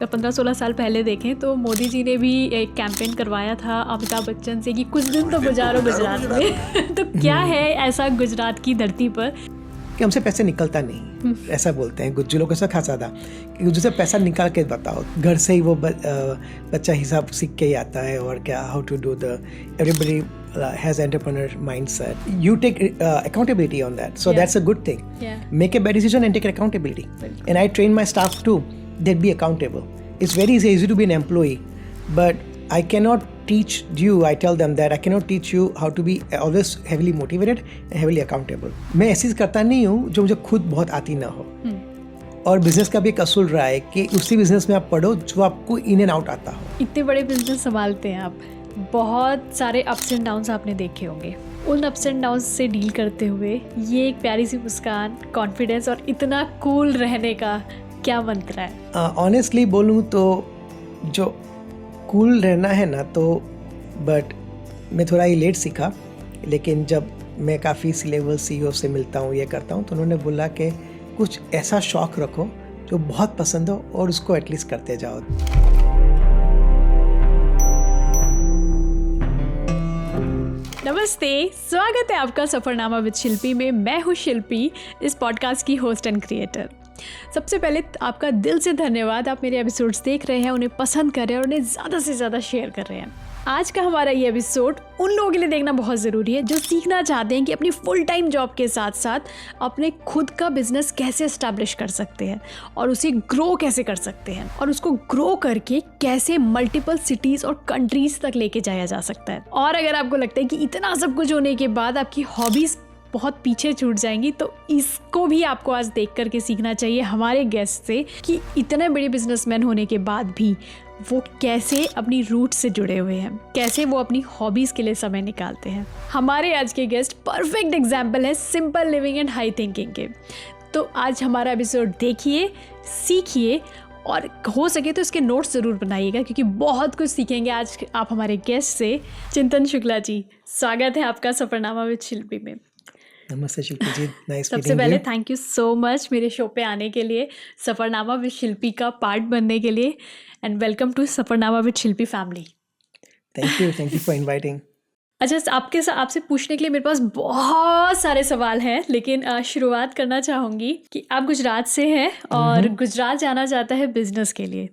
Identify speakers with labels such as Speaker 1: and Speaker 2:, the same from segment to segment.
Speaker 1: तो 15-16 साल पहले देखें तो मोदी जी ने भी एक कैंपेन करवाया था अमिताभ बच्चन से कि कुछ दिन तो गुजारो गुजरात में। तो क्या है ऐसा गुजरात की धरती पर
Speaker 2: कि हमसे पैसे निकलता नहीं, ऐसा बोलते हैं गुज्जू लोग। ऐसा खासा था कि गुज्जू से पैसा निकाल के बताओ, घर से ही वो बच्चा हिसाब सीख के ही आता है। और क्या, how to do the, everybody has entrepreneur mindset. You take accountability on that, so that's a good thing. Make a bad decision and take accountability. And I train my staff too, they'd be accountable. It's very easy to be an employee, but I cannot teach you, I tell them that I cannot teach you how to be always heavily motivated and heavily accountable. मैं ऐसी करता नहीं हूँ जो मुझे खुद बहुत आती ना हो। और बिजनेस का भी एक असूल रहा है कि उसी बिजनेस में आप पढ़ो जो आपको इन एंड आउट आता हो।
Speaker 1: इतने बड़े बिजनेस संभालते हैं आप, बहुत सारे अप्स एंड डाउन्स आपने देखे होंगे। उन अप्स एंड डाउन्स से डील करते हुए ये एक प्यारी सी मुस्कान, कॉन्फिडेंस और इतना कूल रहने का क्या मंत्र है?
Speaker 2: ऑनेस्टली बोलूँ तो जो कूल रहना है ना, तो बट मैं थोड़ा ही लेट सीखा। लेकिन जब मैं काफ़ी सी लेवल CEO से मिलता हूँ, ये करता हूँ, तो उन्होंने बोला कि कुछ ऐसा शौक़ रखो जो बहुत पसंद हो और उसको एटलीस्ट करते जाओ।
Speaker 1: नमस्ते, स्वागत है आपका सफ़रनामा विद शिल्पी में। मैं हूँ शिल्पी, इस पॉडकास्ट की होस्ट एंड क्रिएटर। सबसे पहले आपका दिल से धन्यवाद, आप मेरे एपिसोड्स देख रहे हैं, उन्हें पसंद कर रहे हैं और उन्हें ज़्यादा से ज़्यादा शेयर कर रहे हैं। आज का हमारा ये एपिसोड उन लोगों के लिए देखना बहुत ज़रूरी है जो सीखना चाहते हैं कि अपनी फुल टाइम जॉब के साथ साथ अपने खुद का बिजनेस कैसे एस्टैब्लिश कर सकते हैं और उसे ग्रो कैसे कर सकते हैं और उसको ग्रो करके कैसे मल्टीपल सिटीज़ और कंट्रीज़ तक लेके जाया जा सकता है। और अगर आपको लगता है कि इतना सब कुछ होने के बाद आपकी हॉबीज़ बहुत पीछे छूट जाएंगी, तो इसको भी आपको आज देख करके सीखना चाहिए हमारे गेस्ट से कि इतने बड़े बिजनेसमैन होने के बाद भी वो कैसे अपनी रूट से जुड़े हुए हैं, कैसे वो अपनी हॉबीज़ के लिए समय निकालते हैं। हमारे आज के गेस्ट परफेक्ट एग्जाम्पल है simple living and high thinking के। तो आज हमारा एपिसोड देखिए, सीखिए और हो सके तो इसके नोट्स ज़रूर बनाइएगा, क्योंकि बहुत कुछ सीखेंगे आज आप हमारे गेस्ट से। चिंतन शुक्ला जी, स्वागत है आपका सफ़रनामा विद शिल्पी में।
Speaker 2: नमस्ते शिल्पी जी, नाइस।
Speaker 1: सबसे पहले थैंक यू सो मच मेरे शो पे आने के लिए, सफ़रनामा विद शिल्पी का पार्ट बनने के लिए, and welcome to Safarnama with Shilpi family.
Speaker 2: Thank you for inviting.
Speaker 1: अच्छा, आपसे पूछने के लिए मेरे पास बहुत सारे सवाल हैं, लेकिन शुरुआत करना चाहूँगी कि आप गुजरात से हैं और गुजरात जाना जाता है बिजनेस के लिए।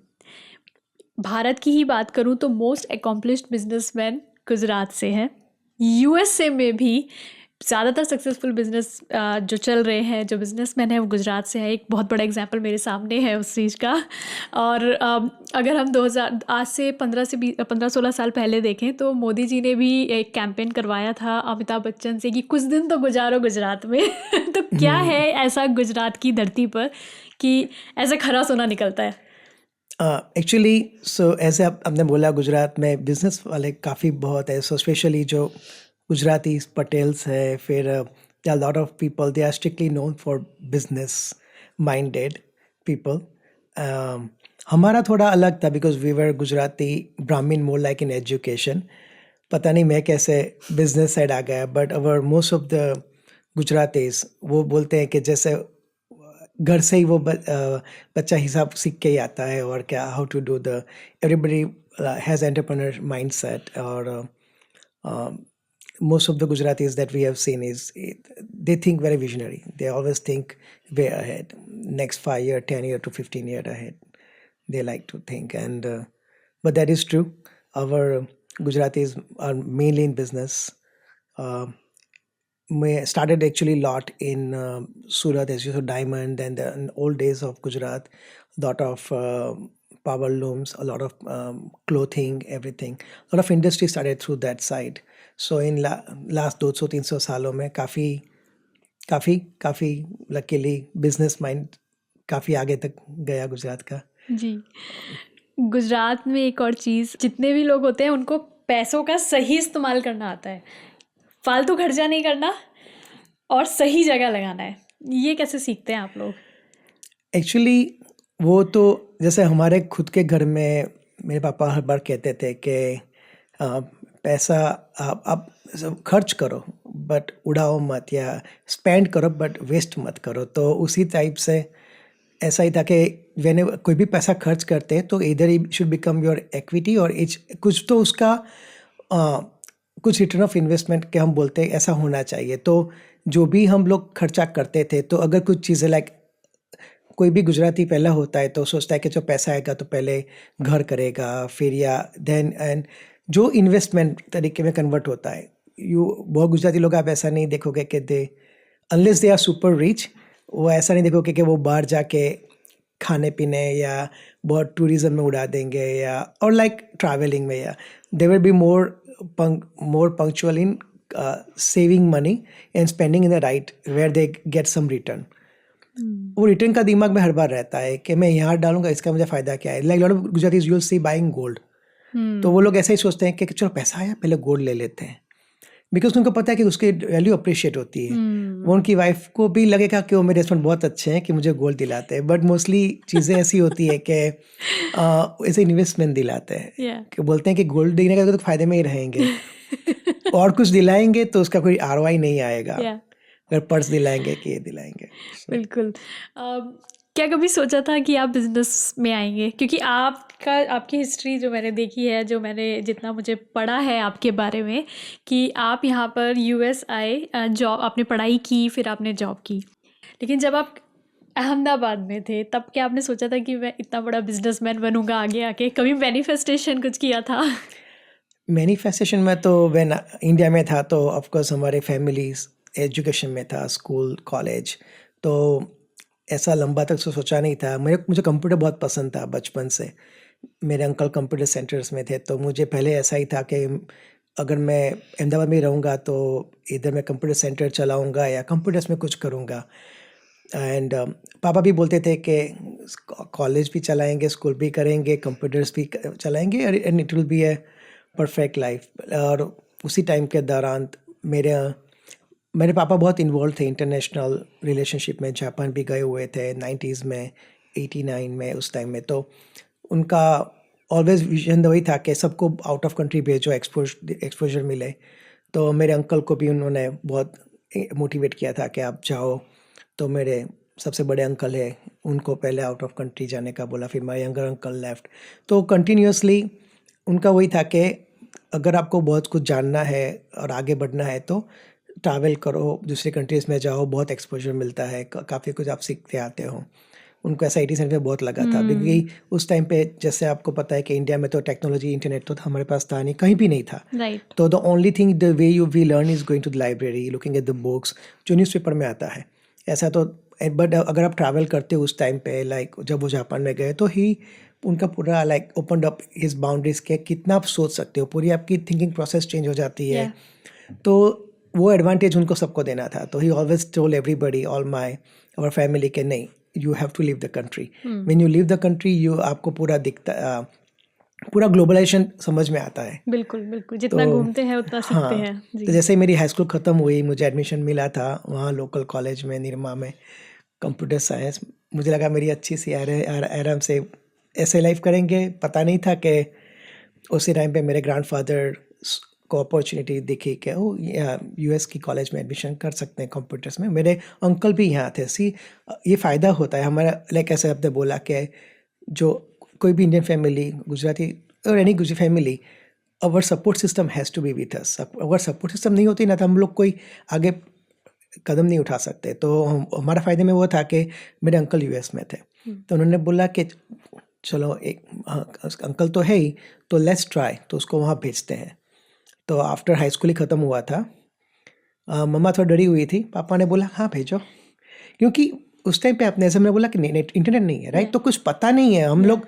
Speaker 1: भारत की ही बात करूँ तो मोस्ट अकॉम्प्लिश्ड बिजनेसमैन गुजरात से हैं। USA में भी ज़्यादातर सक्सेसफुल बिजनेस जो चल रहे हैं, जो बिजनेसमैन हैं, वो गुजरात से है। एक बहुत बड़ा एग्जांपल मेरे सामने है उस चीज़ का। और अगर हम 2000 आज से 15-16 साल पहले देखें तो मोदी जी ने भी एक कैंपेन करवाया था अमिताभ बच्चन से कि कुछ दिन तो गुजारो गुजरात में। तो क्या है ऐसा गुजरात की धरती पर कि ऐसा खरा सोना निकलता है?
Speaker 2: एक्चुअली ऐसे आपने बोला, गुजरात में बिजनेस वाले काफ़ी बहुत है। सो स्पेशली जो गुजराती पटेल्स है, फिर lot of people, they are strictly known for business minded people. हमारा थोड़ा अलग था because we were Gujarati Brahmin, more like in education. पता नहीं मैं कैसे बिजनेस साइड आ गया, but our most of the Gujaratis वो बोलते हैं कि जैसे घर से ही वो बच्चा हिसाब सीख के ही आता है। और क्या, how to do the, everybody has entrepreneur mindset. और most of the Gujaratis that we have seen they think very visionary. They always think way ahead, next 5 year, 10 year to 15 year ahead. They like to think, and but that is true. Our Gujaratis are mainly in business. We started actually a lot in Surat, as you saw, diamond, and in old days of Gujarat, lot of power looms, a lot of clothing, everything. A lot of industry started through that side. So in last 200-300 सालों में काफ़ी luckily business mind काफ़ी आगे तक गया गुजरात का।
Speaker 1: जी, गुजरात में एक और चीज़, जितने भी लोग होते हैं उनको पैसों का सही इस्तेमाल करना आता है, फालतू खर्चा नहीं करना और सही जगह लगाना है। ये कैसे सीखते हैं आप लोग?
Speaker 2: एक्चुअली वो तो जैसे हमारे खुद के घर में मेरे पापा हर बार कहते थे कि पैसा आप खर्च करो बट उड़ाओ मत, या स्पेंड करो बट वेस्ट मत करो। तो उसी टाइप से ऐसा ही था कि मैंने कोई भी पैसा खर्च करते हैं तो इधर he should become your equity और कुछ तो उसका कुछ रिटर्न ऑफ इन्वेस्टमेंट के हम बोलते हैं ऐसा होना चाहिए। तो जो भी हम लोग खर्चा करते थे तो अगर कुछ चीज़ें लाइक कोई भी गुजराती पहला होता है तो सोचता है कि जो पैसा आएगा तो पहले घर करेगा फिर या देन एंड जो इन्वेस्टमेंट तरीके में कन्वर्ट होता है। बहुत गुजराती लोग आप ऐसा नहीं देखोगे कि they unless they are super rich, वो ऐसा नहीं देखोगे कि वो बाहर जाके खाने पीने या बहुत टूरिज्म में उड़ा देंगे या और लाइक ट्रैवलिंग में, या they will be more punctual in saving money and spending in the right where they get some return. वो रिटर्न का दिमाग में हर बार रहता है कि मैं यहाँ डालूंगा इसका मुझे फ़ायदा क्या है। Like lot of Gujaratis you will see buying gold, तो वो लोग ऐसे ही सोचते हैं कि चलो पैसा आया पहले गोल्ड ले लेते हैं, बिकॉज उनको पता है कि उसकी वैल्यू अप्रिशिएट होती है। वो उनकी वाइफ को भी लगेगा कि वो मेरे हस्बैंड बहुत अच्छे हैं कि मुझे गोल्ड दिलाते हैं, बट मोस्टली चीज़ें ऐसी होती है कि ऐसे इन्वेस्टमेंट दिलाते हैं कि बोलते हैं कि गोल्ड देने का तो फ़ायदे में ही रहेंगे और कुछ दिलाएंगे तो उसका कोई ROI नहीं आएगा अगर पर्स दिलाएंगे कि ये दिलाएंगे।
Speaker 1: बिल्कुल। क्या कभी सोचा था कि आप बिजनेस में आएंगे? क्योंकि आपकी हिस्ट्री जो मैंने देखी है, जो मैंने जितना मुझे पढ़ा है आपके बारे में, कि आप यहाँ पर US आए, जॉब आपने पढ़ाई की, फिर आपने जॉब की, लेकिन जब आप अहमदाबाद में थे तब क्या आपने सोचा था कि मैं इतना बड़ा बिजनेसमैन बनूंगा आगे आके? कभी मैनिफेस्टेशन कुछ किया था?
Speaker 2: मैनिफेस्टेशन में तो व्हेन इंडिया में था तो ऑफकोर्स हमारे फैमिलीज एजुकेशन में था, स्कूल कॉलेज, तो ऐसा लंबा तक सोचा नहीं था। मुझे कंप्यूटर बहुत पसंद था बचपन से। मेरे अंकल कंप्यूटर सेंटर्स में थे तो मुझे पहले ऐसा ही था कि अगर मैं अहमदाबाद में रहूँगा तो इधर मैं कंप्यूटर सेंटर चलाऊँगा या कंप्यूटर्स में कुछ करूँगा। एंड पापा भी बोलते थे कि कॉलेज भी चलाएंगे, स्कूल भी करेंगे, कंप्यूटर्स भी चलाएंगे and it will be a perfect life. और उसी टाइम के दौरान मेरे पापा बहुत इन्वॉल्व थे इंटरनेशनल रिलेशनशिप में, जापान भी गए हुए थे 90s में, 89 में, उस टाइम में। तो उनका ऑलवेज विजन वही था कि सबको आउट ऑफ कंट्री भेजो, एक्सपोजर मिले। तो मेरे अंकल को भी उन्होंने बहुत मोटिवेट किया था कि आप जाओ। तो मेरे सबसे बड़े अंकल है, उनको पहले आउट ऑफ कंट्री जाने का बोला, फिर माय यंगर अंकल लेफ्ट। तो कंटिन्यूसली उनका वही था कि अगर आपको बहुत कुछ जानना है और आगे बढ़ना है तो ट्रैवल करो, दूसरे कंट्रीज़ में जाओ, बहुत एक्सपोजर मिलता है, काफ़ी कुछ आप सीखते आते हो। उनको ऐसा 87 में बहुत लगा था, क्योंकि उस टाइम पे जैसे आपको पता है कि इंडिया में तो टेक्नोलॉजी, इंटरनेट तो हमारे पास था नहीं, कहीं भी नहीं था। तो the only thing the way we learn is going to the library, looking at the books जो न्यूज़पेपर में आता है। ऐसा तो बट अगर आप ट्रैवल करते हो उस टाइम पे, लाइक जब वो जापान में गए तो ही उनका पूरा like opened up his boundaries के कितना आप सोच सकते हो, पूरी आपकी थिंकिंग प्रोसेस चेंज हो जाती है। तो वो एडवांटेज उनको सबको देना था। तो he always told everybody, all my our family के नहीं, you have to leave the country. When you leave the country आपको पूरा दिखता, पूरा ग्लोबलाइजेशन समझ में आता है।
Speaker 1: बिल्कुल बिल्कुल, जितना घूमते हैं उतना सीखते हैं।
Speaker 2: तो जैसे ही मेरी हाई स्कूल ख़त्म हुई, मुझे एडमिशन मिला था वहाँ लोकल कॉलेज में, निरमा में, कंप्यूटर साइंस। मुझे लगा मेरी अच्छी सी आराम से ऐसे लाइफ करेंगे। पता नहीं था कि उसी टाइम पे मेरे ग्रैंडफादर को अपॉर्चुनिटी दिखी कि US की कॉलेज में एडमिशन कर सकते हैं कंप्यूटर्स में। मेरे अंकल भी यहाँ थे। ये फ़ायदा होता है हमारा, लाइक ऐसे आपने बोला कि जो कोई भी इंडियन फैमिली, गुजराती और any Gujarati family, our support system has to be with us. अगर सपोर्ट सिस्टम नहीं होती ना तो हम लोग कोई आगे कदम नहीं उठा सकते। तो हमारा फ़ायदे में वो था कि मेरे अंकल US में थे, तो उन्होंने बोला कि चलो एक अंकल तो है ही, तो लेट्स ट्राई, तो उसको वहाँ भेजते हैं। तो आफ्टर हाई स्कूल ही ख़त्म हुआ था। मम्मा थोड़ी डरी हुई थी, पापा ने बोला हाँ भेजो, क्योंकि उस टाइम पे आपने जैसे मैंने बोला कि इंटरनेट नहीं है, राइट? तो कुछ पता नहीं है। हम लोग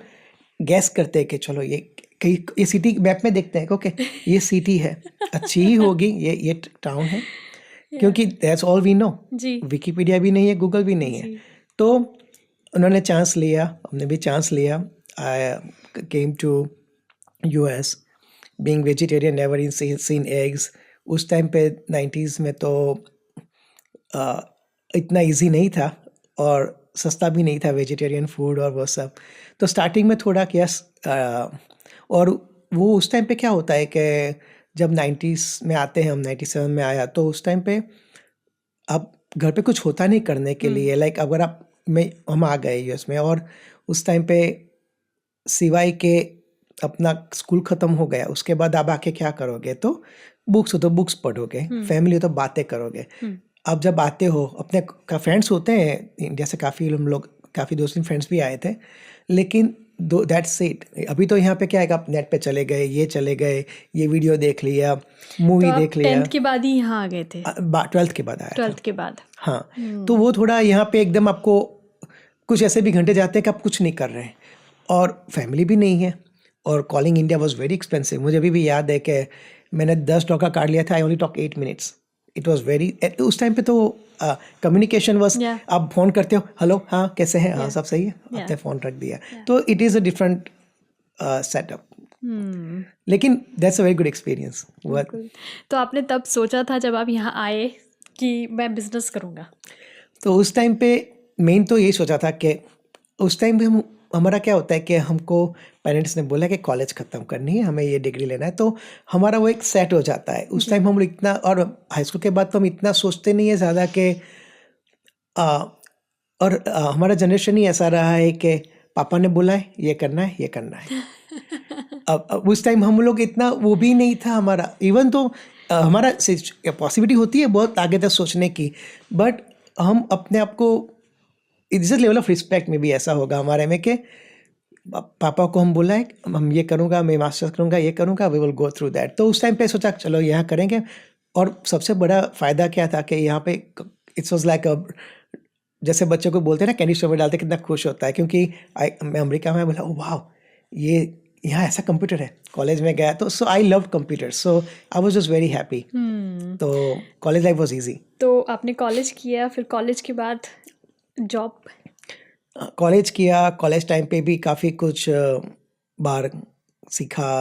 Speaker 2: गैस करते हैं कि चलो ये सिटी मैप में देखते हैं ओके ये सिटी है, अच्छी ही होगी, ये टाउन है, क्योंकि that's all we know. Wikipedia भी नहीं है, गूगल भी नहीं है। तो उन्होंने चांस लिया, हमने भी चांस लिया। I came to US being vegetarian, never seen eggs. उस टाइम पे 90s में तो इतना इजी नहीं था और सस्ता भी नहीं था वेजिटेरियन फूड और वो सब। तो स्टार्टिंग में थोड़ा किया, और वो उस टाइम पे क्या होता है कि जब 90s में आते हैं हम, 97 में आया, तो उस टाइम पे अब घर पे कुछ होता नहीं करने के लिए। लाइक अगर आप में हम आ गए यूएस में, और उस टाइम पे सिवाय के अपना स्कूल ख़त्म हो गया, उसके बाद आप आके क्या करोगे? तो बुक्स हो तो बुक्स पढ़ोगे, फैमिली हो तो बातें करोगे। अब जब आते हो, अपने फ्रेंड्स होते हैं इंडिया से, काफ़ी हम लोग, काफ़ी 2-3 फ्रेंड्स भी आए थे, लेकिन दो दैट्स इट। अभी तो यहाँ पे क्या है कि आप नेट पे चले गए, ये वीडियो देख लिया,
Speaker 1: तो
Speaker 2: मूवी
Speaker 1: आप
Speaker 2: देख लिया।
Speaker 1: 10th के बाद ही यहाँ आ गए थे?
Speaker 2: 12th के बाद आया था।
Speaker 1: 12th के बाद।
Speaker 2: हाँ, तो वो थोड़ा यहाँ पे एकदम आपको कुछ ऐसे भी घंटे जाते हैं कि आप कुछ नहीं कर रहे हैं, और फैमिली भी नहीं है, और calling India was very expensive. मुझे अभी भी याद है कि मैंने $10 का कार्ड लिया था, I only talk 8 minutes. It was very, उस टाइम पे तो कम्युनिकेशन वाज,
Speaker 1: Yeah.
Speaker 2: आप फ़ोन करते हो, हेलो, हाँ कैसे हैं, हाँ
Speaker 1: Yeah.
Speaker 2: सब सही है,
Speaker 1: Yeah.
Speaker 2: आपने फ़ोन रख दिया। तो it is a different setup, लेकिन that's a very good experience.
Speaker 1: बिल्कुल। तो आपने तब सोचा था जब आप यहाँ आए कि मैं बिजनेस करूँगा?
Speaker 2: तो उस टाइम पे मेन तो यही सोचा था कि उस टाइम पे हमारा क्या होता है कि हमको पेरेंट्स ने बोला कि कॉलेज ख़त्म करनी है, हमें ये डिग्री लेना है, तो हमारा वो एक सेट हो जाता है। उस टाइम हम लोग इतना, और हाई स्कूल के बाद तो हम इतना सोचते नहीं है ज़्यादा कि हमारा जनरेशन ही ऐसा रहा है कि पापा ने बोला है ये करना है, ये करना है। अब उस टाइम हम लोग इतना वो भी नहीं था हमारा, इवन तो हमारा पॉसिबिलिटी होती है बहुत आगे तक सोचने की, बट हम अपने आप को, इट्स लेवल ऑफ रिस्पेक्ट में भी ऐसा होगा हमारे में कि पापा को हम बोला है हम ये करूँगा, मैं मास्टर्स करूँगा, ये करूँगा, we will go through that. तो उस टाइम पे सोचा चलो यहाँ करेंगे। और सबसे बड़ा फ़ायदा क्या था कि यहाँ पे इट्स वाज लाइक जैसे बच्चों को बोलते हैं ना कैंडी स्टोर में डालते, कितना खुश होता है, क्योंकि मैं अमेरिका में बोला वाह ये यहाँ ऐसा कंप्यूटर है। कॉलेज में गया तो so I love computer, so I was just very happy. तो कॉलेज लाइफ वाज इजी।
Speaker 1: तो आपने कॉलेज किया, फिर कॉलेज के बाद जॉब?
Speaker 2: कॉलेज किया, कॉलेज टाइम पे भी काफ़ी कुछ बार सीखा।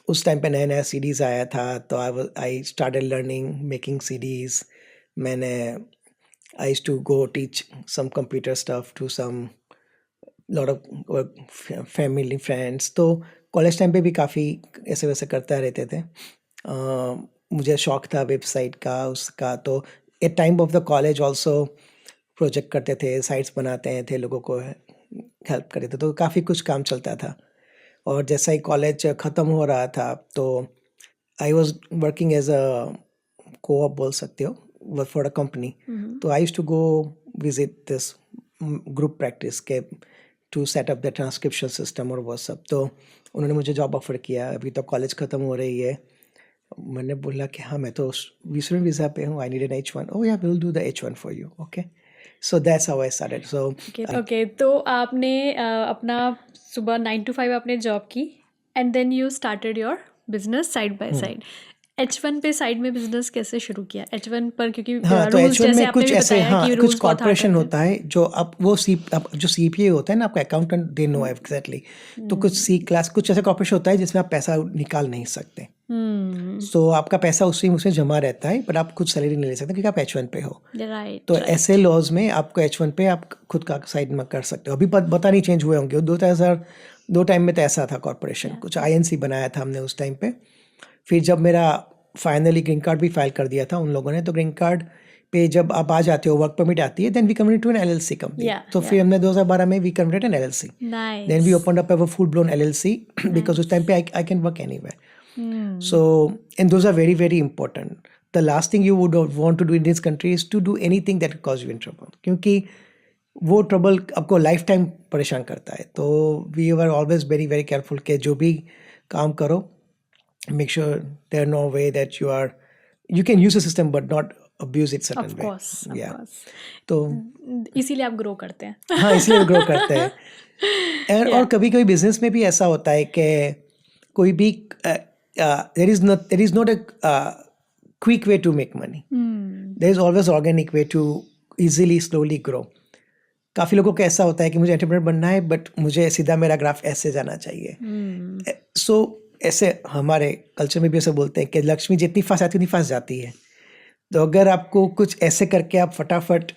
Speaker 2: उस टाइम पे नया नया सीडीज़ आया था, तो I started learning making CDs. मैंने I used to go teach some computer stuff to some lot of family friends। तो कॉलेज टाइम पे भी काफ़ी ऐसे वैसे करता रहते थे। मुझे शौक था वेबसाइट का, उसका, तो at time of the college also project करते थे, साइट्स बनाते थे, लोगों को हेल्प करते थे, तो काफ़ी कुछ काम चलता था। और जैसा ही कॉलेज ख़त्म हो रहा था तो I was working as a co-op बोल सकते हो, work for a company। तो I used to go visit this group practice के to set up the transcription system और वो सब। तो उन्होंने मुझे जॉब ऑफर किया। अभी तो कॉलेज ख़त्म हो रही है, मैंने बोला कि हाँ मैं तो स्टूडेंट वीज़ा पे हूँ, I need an H1। Oh yeah will do the H1 for you, okay. So that's how I started. So
Speaker 1: okay, तो आपने अपना सुबह 9 to 5 आपने जॉब की, and then you started your business side by side. H1 पे side में business कैसे शुरू किया? H1 पर क्योंकि
Speaker 2: हाँ, तो
Speaker 1: रूल्स
Speaker 2: H1
Speaker 1: जैसे
Speaker 2: में
Speaker 1: आपने
Speaker 2: कुछ
Speaker 1: भी
Speaker 2: ऐसे,
Speaker 1: बताया
Speaker 2: हाँ
Speaker 1: कि
Speaker 2: कुछ
Speaker 1: रूल्स बहुत हार्ड
Speaker 2: कॉर्पोरेशन
Speaker 1: रहते
Speaker 2: होता है जो अब वो जो CPA होता है ना, आपका अकाउंटेंट, दे नो एग्जैक्टली। तो कुछ C क्लास, कुछ ऐसे कॉर्पोरेशन होता है जिसमें आप पैसा निकाल नहीं सकते। सो आपका पैसा उसमें जमा रहता है, पर आप कुछ सैलरी नहीं ले सकते क्योंकि आप H1 पे हो।
Speaker 1: राइट।
Speaker 2: तो ऐसे लॉज में आपको H1 पे आप खुद का साइड में कर सकते हो। अभी पता नहीं चेंज हुए होंगे। 2002 टाइम में तो ऐसा था कॉर्पोरेशन, कुछ INC बनाया था हमने उस टाइम पे। फिर जब मेरा फाइनली ग्रीन कार्ड भी फाइल कर दिया था उन लोगों ने, तो ग्रीन कार्ड पे जब आप आ जाते हो, वर्क परमिट आती है, then we convert to an LLC company. तो फिर हमने 2012 में we converted an LLC। Then we opened up a full blown LLC because उस टाइम पे I can work anywhere. So and those are very very important. The last thing you would want to do in this country is to do anything that cause you in trouble, क्योंकि वो trouble आपको life time परेशान करता है। तो we are always very very careful कि जो भी काम करो, make sure there are no way that you can use the system but not abuse it certain way।
Speaker 1: Of course.
Speaker 2: तो
Speaker 1: इसीलिए आप ग्रो करते हैं।
Speaker 2: हाँ, इसलिए ग्रो करते हैं। और कभी कभी बिजनेस में भी ऐसा होता है कि कोई भी there is not a quick way to make money। there is always organic way to easily slowly grow। काफ़ी लोगों को ऐसा होता है कि मुझे एंटरप्रेन्योर बनना है, बट मुझे सीधा मेरा ग्राफ ऐसे जाना चाहिए। सो ऐसे हमारे कल्चर में भी ऐसे बोलते हैं कि लक्ष्मी जितनी फास्ट आती है उतनी फास्ट जाती है। तो अगर आपको कुछ ऐसे करके आप फटाफट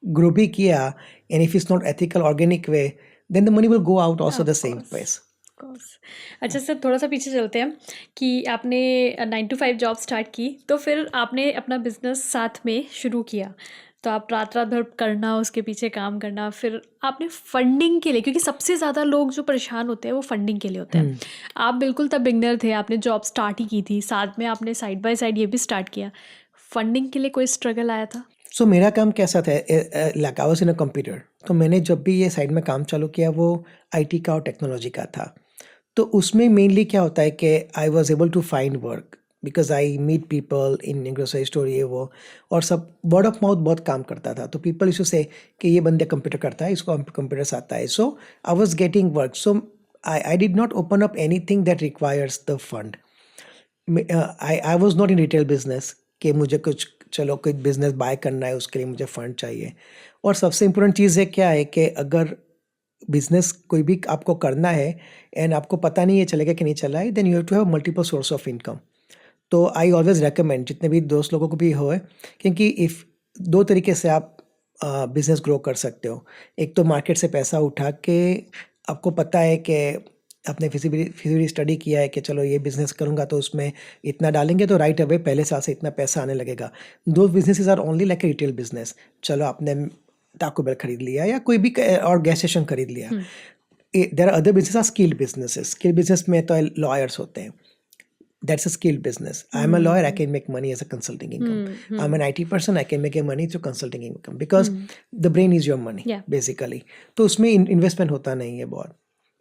Speaker 2: ग्रो भी किया, and if it's not ethical organic way, then the money will go out also the same place.
Speaker 1: अच्छा सर, थोड़ा सा पीछे चलते हैं कि आपने 9 to 5 जॉब स्टार्ट की, तो फिर आपने अपना बिजनेस साथ में शुरू किया, तो आप रात भर करना, उसके पीछे काम करना, फिर आपने फंडिंग के लिए, क्योंकि सबसे ज़्यादा लोग जो परेशान होते हैं वो फंडिंग के लिए होते हैं। आप बिल्कुल तब बिगनर थे, आपने जॉब स्टार्ट ही की थी, साथ में आपने साइड बाय साइड ये भी स्टार्ट किया। फंडिंग के लिए कोई स्ट्रगल आया था?
Speaker 2: सो मेरा काम कैसा था, like I was in a computer, तो मैंने जब भी ये साइड में काम चालू किया वो आईटी का और टेक्नोलॉजी का था। तो उसमें मेनली क्या होता है कि I was able to find work because I meet people in grocery store, ये वो, और सब वर्ड ऑफ माउथ बहुत काम करता था। तो पीपल इसको से कि ये बंदे कंप्यूटर करता है, इसको कंप्यूटर्स आता है, so I was getting work. So I did not open up anything that requires the fund. I was not in retail business कि मुझे कुछ चलो कोई बिजनेस बाय करना है उसके लिए मुझे फंड चाहिए। और सबसे इम्पोर्टेंट चीज़ है क्या है कि अगर बिजनेस कोई भी आपको करना है एंड आपको पता नहीं है चलेगा कि नहीं चला है, then you have to have multiple source of income. तो आई ऑलवेज रेकमेंड जितने भी दोस्त लोगों को भी हो, क्योंकि इफ़ दो तरीके से आप बिजनेस ग्रो कर सकते हो। एक तो मार्केट से पैसा उठा के आपको पता है कि आपने फिजिबिलिटी स्टडी किया है कि चलो ये बिज़नेस करूँगा तो उसमें इतना डालेंगे तो राइट अवे पहले साल से इतना पैसा आने लगेगा। Those businesses are only like retail business. चलो आपने टाको बेल खरीद लिया या कोई भी और गैस स्टेशन खरीद लिया। There are other business are skilled businesses. Skilled business में तो लॉयर्स होते हैं, that's a skilled business. I'm a lawyer, I can make money as a consulting income. I'm an IT person, I can make money through consulting income because the brain is your money, basically. तो उसमें investment होता नहीं है बहुत।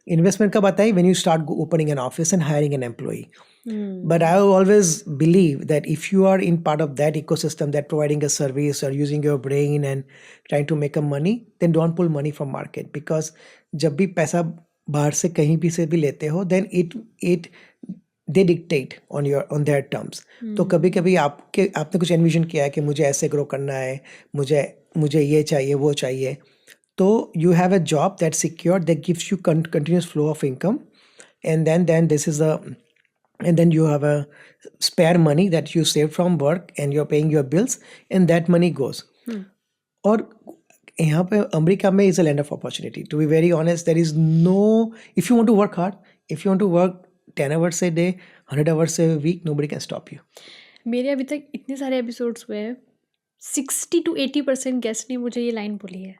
Speaker 2: Investment कब आता है? when you start opening an office and hiring an employee. But I always believe that if you are in part of that ecosystem, that providing a service or using your brain and trying to make a money, then don't pull money from market, because जब भी पैसा बाहर से कहीं भी से भी लेते हो, then it they dictate on their terms. तो कभी कभी आपने कुछ एनविजन किया है कि मुझे ऐसे ग्रो करना है, मुझे ये चाहिए वो चाहिए, तो you have a job that's secure, that gives you continuous flow of income, and then this is and then you have a spare money that you save from work and you're paying your bills and that money goes. और यहाँ पे America में is a land of opportunity. To be very honest, there is no, if you want to work hard, if you want to work 10 hours a day, 100 hours a week, nobody can stop you.
Speaker 1: मेरे अभी तक इतने सारे episodes हुए हैं, 60 to 80% guest ने मुझे ये लाइन बोली है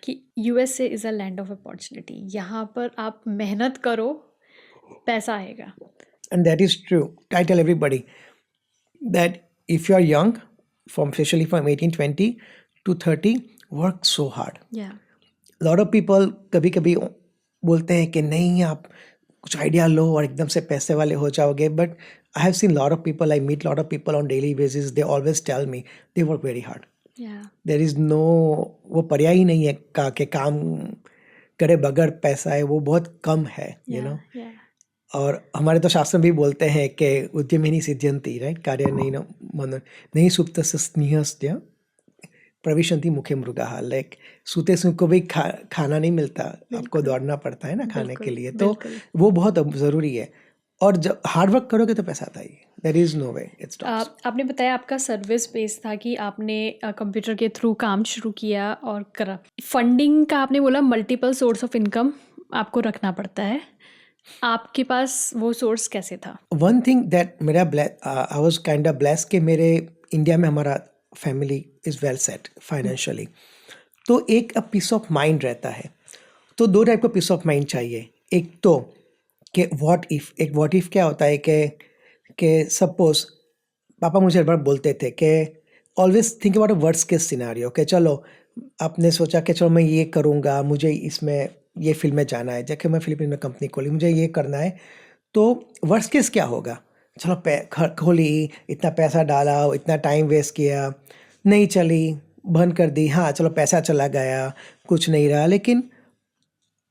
Speaker 1: कि USA is a land of opportunity. यहाँ पर आप मेहनत करो, पैसा आएगा।
Speaker 2: And that is true. I tell everybody that if you are young, especially from 18-20 to 30, work so hard.
Speaker 1: Yeah.
Speaker 2: A lot of people कभी-कभी बोलते हैं कि नहीं आप कुछ आइडिया लो और एकदम से पैसे वाले हो जाओगे, but I have seen lot of people, I meet lot of people on daily basis, they always tell me they work very hard. There is no, वो पर्याय ही नहीं है कि काम करे बगैर पैसा है, वो बहुत कम है, यू नो। और हमारे तो शास्त्र भी बोलते हैं कि उद्यमिनी सिद्ध्यन्ति, राइट, कार्य नहीं सुप्तस्य स्नेहस्य प्रविशन्ति मुखे मृगाः। लाइक सूते सुख को भी खाना नहीं मिलता, आपको दौड़ना पड़ता है ना खाने के लिए, तो वो बहुत ज़रूरी है। और जब हार्ड वर्क करोगे तो पैसा आता ही, there is no way it stops.
Speaker 1: आपने बताया आपका सर्विस बेस था कि आपने कंप्यूटर के थ्रू काम शुरू किया और करा। फंडिंग का आपने बोला मल्टीपल सोर्स ऑफ इनकम आपको रखना पड़ता है, आपके पास वो सोर्स कैसे था?
Speaker 2: वन थिंग दैट मेरा I was kind of blessed कि मेरे इंडिया में हमारा family is well set financially, तो एक पीस ऑफ माइंड रहता है। तो दो टाइप का पीस ऑफ माइंड चाहिए। एक तो कि व्हाट इफ़ क्या होता है कि सपोज पापा मुझे हर बार बोलते थे कि always think about a worst case scenario, कि चलो आपने सोचा कि चलो मैं ये करूँगा, मुझे इसमें ये फील्ड में जाना है, जैसे मैं फिलीपीन में कंपनी खोली, मुझे ये करना है, तो वर्स्ट केस क्या होगा? चलो खोली, इतना पैसा डाला, इतना टाइम वेस्ट किया, नहीं चली, बंद कर दी, हाँ चलो पैसा चला गया, कुछ नहीं रहा, लेकिन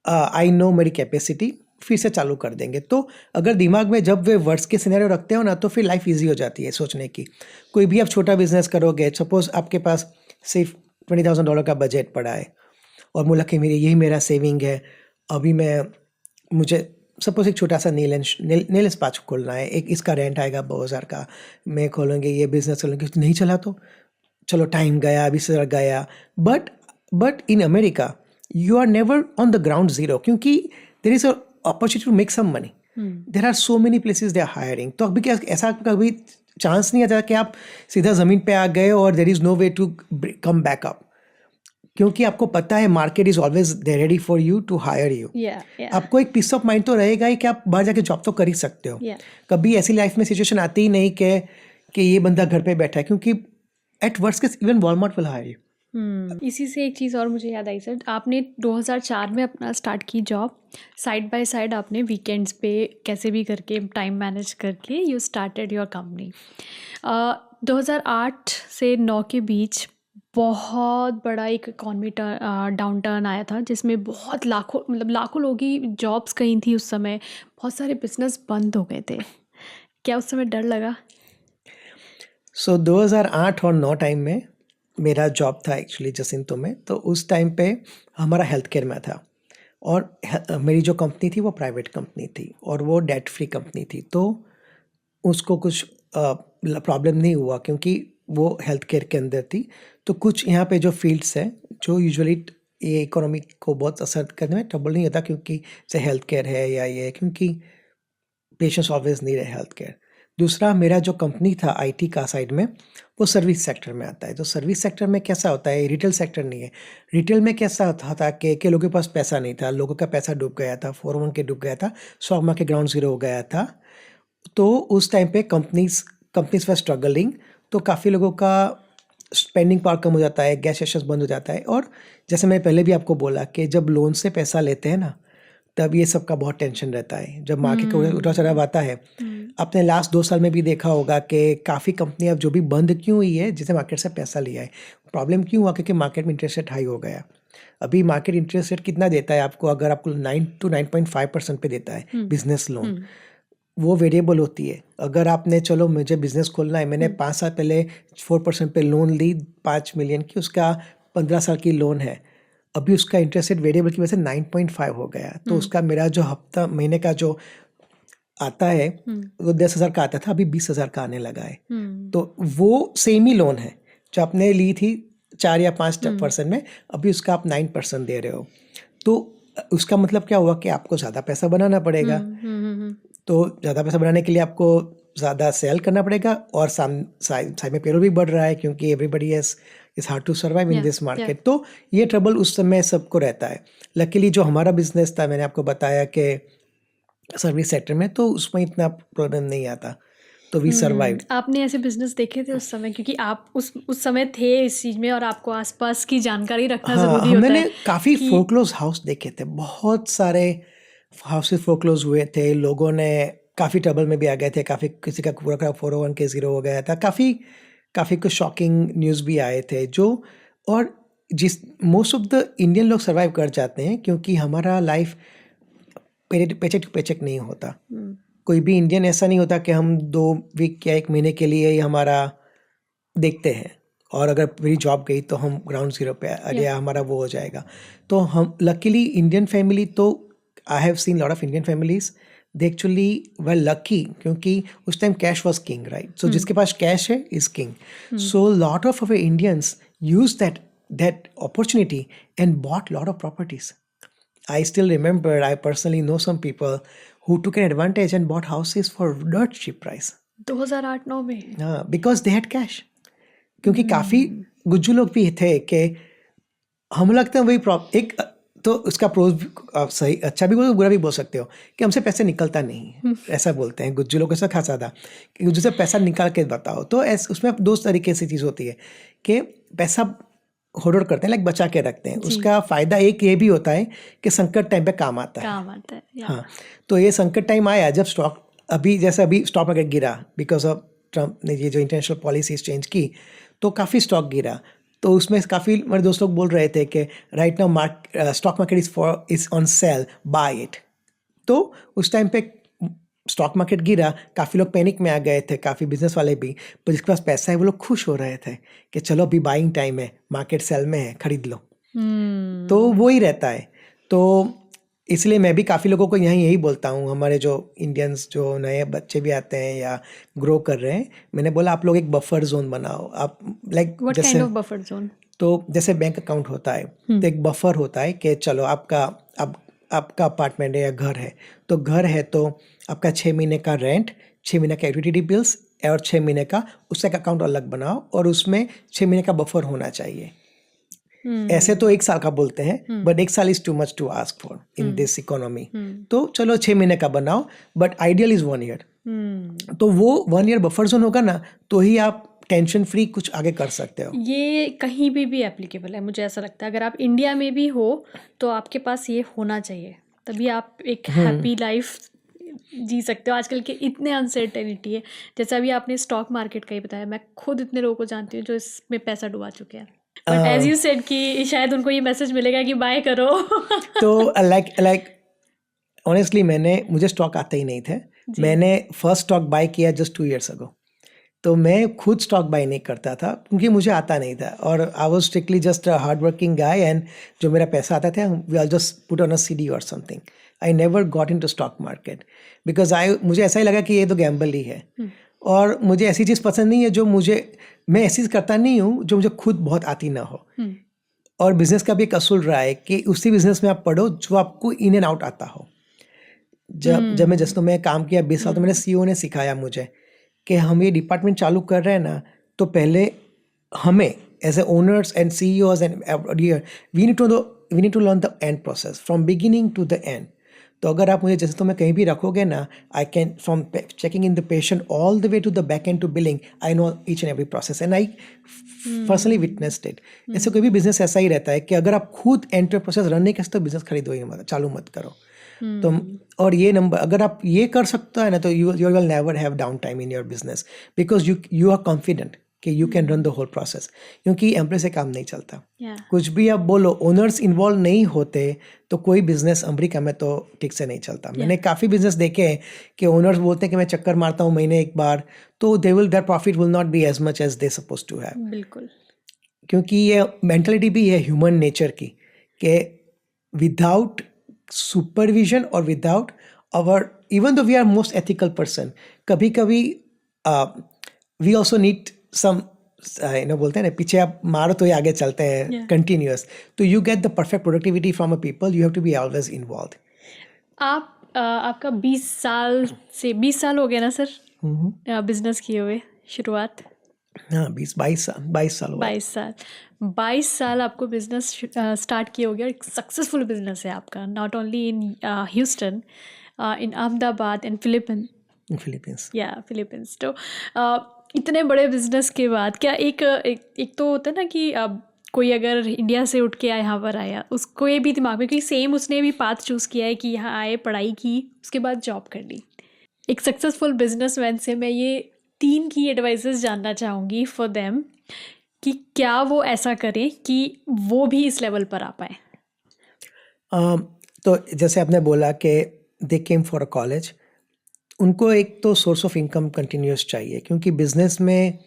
Speaker 2: आई नो मेरी कैपेसिटी, फिर से चालू कर देंगे। तो अगर दिमाग में जब वे वर्ड्स के सिनेरियो रखते हो ना, तो फिर लाइफ इजी हो जाती है सोचने की। कोई भी आप छोटा बिजनेस करोगे, सपोज आपके पास सिर्फ $20,000 का बजट पड़ा है और बोला कि यही मेरा सेविंग है, अभी मुझे सपोज एक छोटा सा नेल स्पा खोलना है, एक इसका रेंट आएगा 2,000 का, मैं खोलूँगी, ये बिजनेस खोलूँगी, नहीं चला तो चलो टाइम गया, अभी से गया। But in America you are never on the ground zero, क्योंकि there is a opportunity to make some money. There are so many places they are hiring. तो अभी क्या ऐसा कभी चांस नहीं आता कि आप सीधा ज़मीन पे आ गए और there is no way to come back up, क्योंकि आपको पता है market is always ready for you to hire you. आपको एक पीस ऑफ माइंड तो रहेगा ही कि आप बाहर जाके जॉब तो कर ही सकते हो। कभी ऐसी लाइफ में सिचुएशन आती ही नहीं कि ये बंदा घर पे बैठा है, क्योंकि eight worst case even Walmart will hire you.
Speaker 1: इसी से एक चीज़ और मुझे याद आई सर, आपने 2004 में अपना स्टार्ट की जॉब, साइड बाय साइड आपने वीकेंड्स पे कैसे भी करके टाइम मैनेज करके यू स्टार्टेड योर कंपनी। 2008 से 9 के बीच बहुत बड़ा एक इकॉनमी डाउन टर्न आया था, जिसमें बहुत लाखों लोगों की जॉब्स गई थी उस समय, बहुत सारे बिजनेस बंद हो गए थे। क्या उस समय डर लगा?
Speaker 2: सो 2008 और 9 टाइम में मेरा जॉब था एक्चुअली जसिंतो में। तो उस टाइम पे हमारा हेल्थ केयर में था, और मेरी जो कंपनी थी वो प्राइवेट कंपनी थी और वो डेट फ्री कंपनी थी। तो उसको कुछ प्रॉब्लम नहीं हुआ क्योंकि वो हेल्थ केयर के अंदर थी। तो कुछ यहाँ पे जो फील्ड्स हैं जो यूजुअली ये इकोनॉमी को बहुत असर करने में ट्रबल नहीं होता, क्योंकि जैसे हेल्थ केयर है या ये है, क्योंकि पेशेंट्स ऑलवेज नीड है हेल्थ केयर। दूसरा, मेरा जो कंपनी था आईटी का साइड में, वो सर्विस सेक्टर में आता है। तो सर्विस सेक्टर में कैसा होता है, रिटेल सेक्टर नहीं है। रिटेल में कैसा होता था कि लोगों के पास पैसा नहीं था, लोगों का पैसा डूब गया था, 401 के डूब गया था, स्टॉक मार्केट ग्राउंड जीरो हो गया था। तो उस टाइम पे कंपनीज वर स्ट्रगलिंग, तो काफ़ी लोगों का स्पेंडिंग पावर कम हो जाता है, गैस स्टेशन बंद हो जाता है। और जैसे मैं पहले भी आपको बोला कि जब लोन से पैसा लेते हैं ना, तब ये सब का बहुत टेंशन रहता है जब मार्केट का उतार चढ़ाव आता है। आपने लास्ट 2 साल में भी देखा होगा कि काफ़ी कंपनियां जो भी बंद क्यों हुई है, जिसे मार्केट से पैसा लिया है, प्रॉब्लम क्यों हुआ, क्योंकि मार्केट में इंटरेस्ट रेट हाई हो गया। अभी मार्केट इंटरेस्ट रेट कितना देता है आपको? अगर आपको 9 to 9.5% पे देता है बिजनेस लोन, वो वेरिएबल होती है। अगर आपने, चलो मुझे बिजनेस खोलना है, मैंने 5 साल पहले 4% पे लोन ली 5 मिलियन की, उसका 15 साल की लोन है, अभी उसका इंटरेस्ट रेट वेरिएबल की वजह से 9.5 हो गया। तो उसका मेरा जो हफ्ता महीने का जो आता है वो 10,000 का आता था, अभी 20,000 का आने लगा है। तो वो सेम ही लोन है जो आपने ली थी 4 या 5% में, अभी उसका आप 9% दे रहे हो। तो उसका मतलब क्या हुआ कि आपको ज़्यादा पैसा बनाना पड़ेगा। तो ज़्यादा पैसा बनाने के लिए आपको ज़्यादा सेल करना पड़ेगा, और साइड में पेरोल भी बढ़ रहा है, क्योंकि everybody is hard to survive in this market. तो ये ट्रबल उस समय सबको रहता है। लकीली जो हमारा बिजनेस था, मैंने आपको बताया कि सर्विस सेक्टर में, तो उसमें इतना प्रॉब्लम नहीं आता, तो वी सर्वाइव।
Speaker 1: आपने ऐसे बिजनेस देखे थे उस समय, क्योंकि आप उस समय थे इस चीज़ में और आपको आसपास की जानकारी रखना ज़रूरी होता है।
Speaker 2: मैंने काफ़ी फोरक्लोज हाउस देखे थे, बहुत सारे हाउसेस फोरक्लोज हुए थे, लोगों ने काफ़ी ट्रबल में भी आ गए थे, काफ़ी किसी का पूरा 401 के जीरो हो गया था, काफ़ी कुछ शॉकिंग न्यूज़ भी आए थे जो, और मोस्ट ऑफ द इंडियन लोग सर्वाइव कर जाते हैं, क्योंकि हमारा लाइफ पेचेक टू पेचेक नहीं होता। कोई भी इंडियन ऐसा नहीं होता कि हम 2 वीक या 1 महीने के लिए ही हमारा देखते हैं, और अगर मेरी जॉब गई तो हम ग्राउंड जीरो पे या हमारा वो हो जाएगा। तो हम लकीली इंडियन फैमिली, तो I have seen lot of Indian families, they actually were lucky, क्योंकि उस time cash was king, right? So जिसके पास कैश है is king. So lot of our Indians use that opportunity and bought lot of properties. I still remember, I personally know some people who took an advantage and bought houses for dirt cheap price.
Speaker 1: 2008-9 में?
Speaker 2: हाँ, because they had cash. क्योंकि काफ़ी गुज्जू लोग भी थे कि हम लगता है वही एक, तो उसका प्रोज आप सही अच्छा भी बोलो बुरा भी बोल सकते हो कि हमसे पैसे निकलता नहीं, ऐसा बोलते हैं गुज्जू लोग। ऐसा खासा था कि गुज्जू से पैसा निकाल के बताओ। तो उसमें 2 तरीके से चीज़ होती है कि पैसा होल्ड करते हैं, लाइक बचा के रखते हैं। उसका फ़ायदा एक ये भी होता है कि संकट टाइम पे काम आता है। हाँ, तो ये संकट टाइम आया जब स्टॉक, अभी स्टॉक मार्केट गिरा बिकॉज ऑफ ट्रम्प ने ये जो इंटरनेशनल पॉलिसीज चेंज की, तो काफ़ी स्टॉक गिरा। तो उसमें काफ़ी मेरे दोस्त लोग बोल रहे थे कि right now stock market is on sale, buy it. तो उस टाइम पे स्टॉक मार्केट गिरा, काफ़ी लोग पैनिक में आ गए थे, काफ़ी बिजनेस वाले भी, पर जिसके पास पैसा है वो लोग खुश हो रहे थे कि चलो अभी बाइंग टाइम है, मार्केट सेल में है, खरीद लो। तो वो ही रहता है। तो इसलिए मैं भी काफ़ी लोगों को यही बोलता हूँ, हमारे जो इंडियंस जो नए बच्चे भी आते हैं या ग्रो कर रहे हैं, मैंने बोला आप लोग एक बफर जोन बनाओ। आप लाइक
Speaker 1: जैसे बफर जोन,
Speaker 2: तो जैसे बैंक अकाउंट होता है, तो एक बफर होता है कि चलो आपका अपार्टमेंट है या घर है, तो घर है तो आपका 6 महीने का रेंट, 6 महीने का यूटिलिटी बिल्स और 6 महीने का उसका एक अकाउंट अलग बनाओ और उसमें 6 महीने का बफर होना चाहिए। ऐसे तो 1 साल का बोलते हैं, बट 1 साल is too much to ask for in this economy. तो चलो 6 महीने का बनाओ, बट आइडियल इज 1 ईयर। तो वो 1 ईयर बफर जोन होगा ना, तो ही आप टेंशन फ्री कुछ आगे कर सकते हो।
Speaker 1: ये कहीं भी एप्लीकेबल है, मुझे ऐसा लगता है। अगर आप इंडिया में भी हो तो आपके पास ये होना चाहिए, तभी आप एक हैप्पी लाइफ जी सकते हो। आजकल के इतने अनसर्टेनिटी है, जैसे अभी आपने स्टॉक मार्केट का ही बताया, मैं खुद इतने लोगों को जानती हूँ जो इसमें पैसा डुबा चुके हैं, बट एज यू सेड कि शायद उनको ये मैसेज मिलेगा कि बाय करो।
Speaker 2: तो लाइक ऑनेस्टली मुझे स्टॉक आते ही नहीं थे। मैंने फर्स्ट स्टॉक बाय किया जस्ट 2 years ago। तो मैं खुद स्टॉक बाय नहीं करता था क्योंकि मुझे आता नहीं था, और I was strictly just a hard working guy, and जो मेरा पैसा आता था we are just put on a CD और something. I never got into stock market because मुझे ऐसा ही लगा कि ये तो गैम्बल ही है। और मुझे ऐसी चीज़ पसंद नहीं है जो मैं ऐसी चीज़ करता नहीं हूँ जो मुझे खुद बहुत आती ना हो। और बिजनेस का भी एक असूल रहा है कि उसी बिजनेस में आप पढ़ो जो आपको इन एंड आउट आता हो। जब मैं जस्ट में काम किया 20 साल, तो मेरे सीईओ ने सिखाया मुझे कि हम ये डिपार्टमेंट चालू कर रहे हैं ना, तो पहले हमें as a owners and CEOs and we need to learn the end process from beginning to the end. तो अगर आप मुझे जैसे तो मैं कहीं भी रखोगे ना, I can from checking in the patient all the way to the back end to billing, I know each and every process, and I personally witnessed it. ऐसे कोई भी बिजनेस ऐसा ही रहता है कि अगर आप खुद एंड टू प्रोसेस रन नहीं कर सकते तो बिजनेस खरीदो ही मत, चालू मत करो। तो और ये नंबर अगर आप ये कर सकता है ना, तो you will never have down time in your business because you are confident कि you can run the whole process. क्योंकि एम्प्लॉय से काम नहीं चलता। कुछ भी आप बोलो, ओनर्स इन्वॉल्व नहीं होते तो कोई बिजनेस अमेरिका में तो ठीक से नहीं चलता। मैंने काफ़ी बिजनेस देखे हैं कि ओनर्स बोलते हैं कि मैं चक्कर मारता हूँ महीने एक बार, तो their profit will not be as much as they suppose to have.
Speaker 1: बिल्कुल,
Speaker 2: क्योंकि ये मेंटालिटी भी है ह्यूमन नेचर की कि विदाउट सुपरविजन और without our, even though we are most ethical person, कभी कभी वी ऑल्सो नीड सम बोलते हैं ना, पीछे आप मारो तो ये आगे चलते हैं कंटिन्यूअस। तो you get the perfect productivity from a people, you have to be always involve.
Speaker 1: आपका 20 साल हो गया ना सर बिजनेस किए हुए शुरुआत?
Speaker 2: हाँ, 22 साल
Speaker 1: 22 साल आपको बिजनेस स्टार्ट किए हो गया, और एक सक्सेसफुल बिजनेस है आपका, not only in Houston, in Ahmedabad and Philippines. तो इतने बड़े बिजनेस के बाद क्या एक तो होता है ना कि कोई अगर इंडिया से उठ के यहाँ पर आया, उसको ये भी दिमाग में कि सेम उसने भी पाथ चूज़ किया है कि यहाँ आए, पढ़ाई की, उसके बाद जॉब कर ली। एक सक्सेसफुल बिजनेसमैन से मैं ये 3 की एडवाइसेस जानना चाहूँगी फॉर देम कि क्या वो ऐसा करें कि वो भी इस लेवल पर आ पाए।
Speaker 2: तो जैसे आपने बोला कि दे केम फॉर अ कॉलेज, उनको एक तो सोर्स ऑफ इनकम कंटिन्यूस चाहिए। क्योंकि बिजनेस में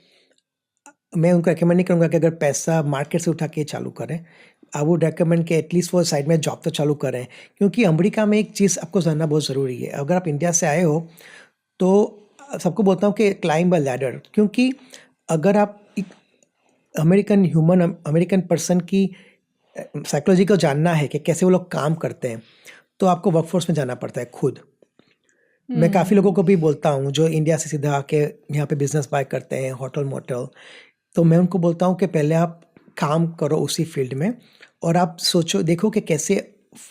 Speaker 2: मैं उनको रिकमेंड नहीं करूँगा कि अगर पैसा मार्केट से उठा के चालू करें। आई वुड रिकमेंड कि एटलीस्ट वो साइड में जॉब तो चालू करें। क्योंकि अमेरिका में एक चीज़ आपको जानना बहुत ज़रूरी है, अगर आप इंडिया से आए हो तो सबको बोलता हूँ कि क्लाइंब अ लैडर। क्योंकि अगर आप अमेरिकन पर्सन की साइकोलॉजी को जानना है कि कैसे वो लोग काम करते हैं, तो आपको वर्कफोर्स में जाना पड़ता है खुद। मैं काफ़ी लोगों को भी बोलता हूँ जो इंडिया से सीधा आके यहाँ पे बिजनेस बाय करते हैं, होटल मोटल, तो मैं उनको बोलता हूँ कि पहले आप काम करो उसी फील्ड में, और आप सोचो देखो कि कैसे,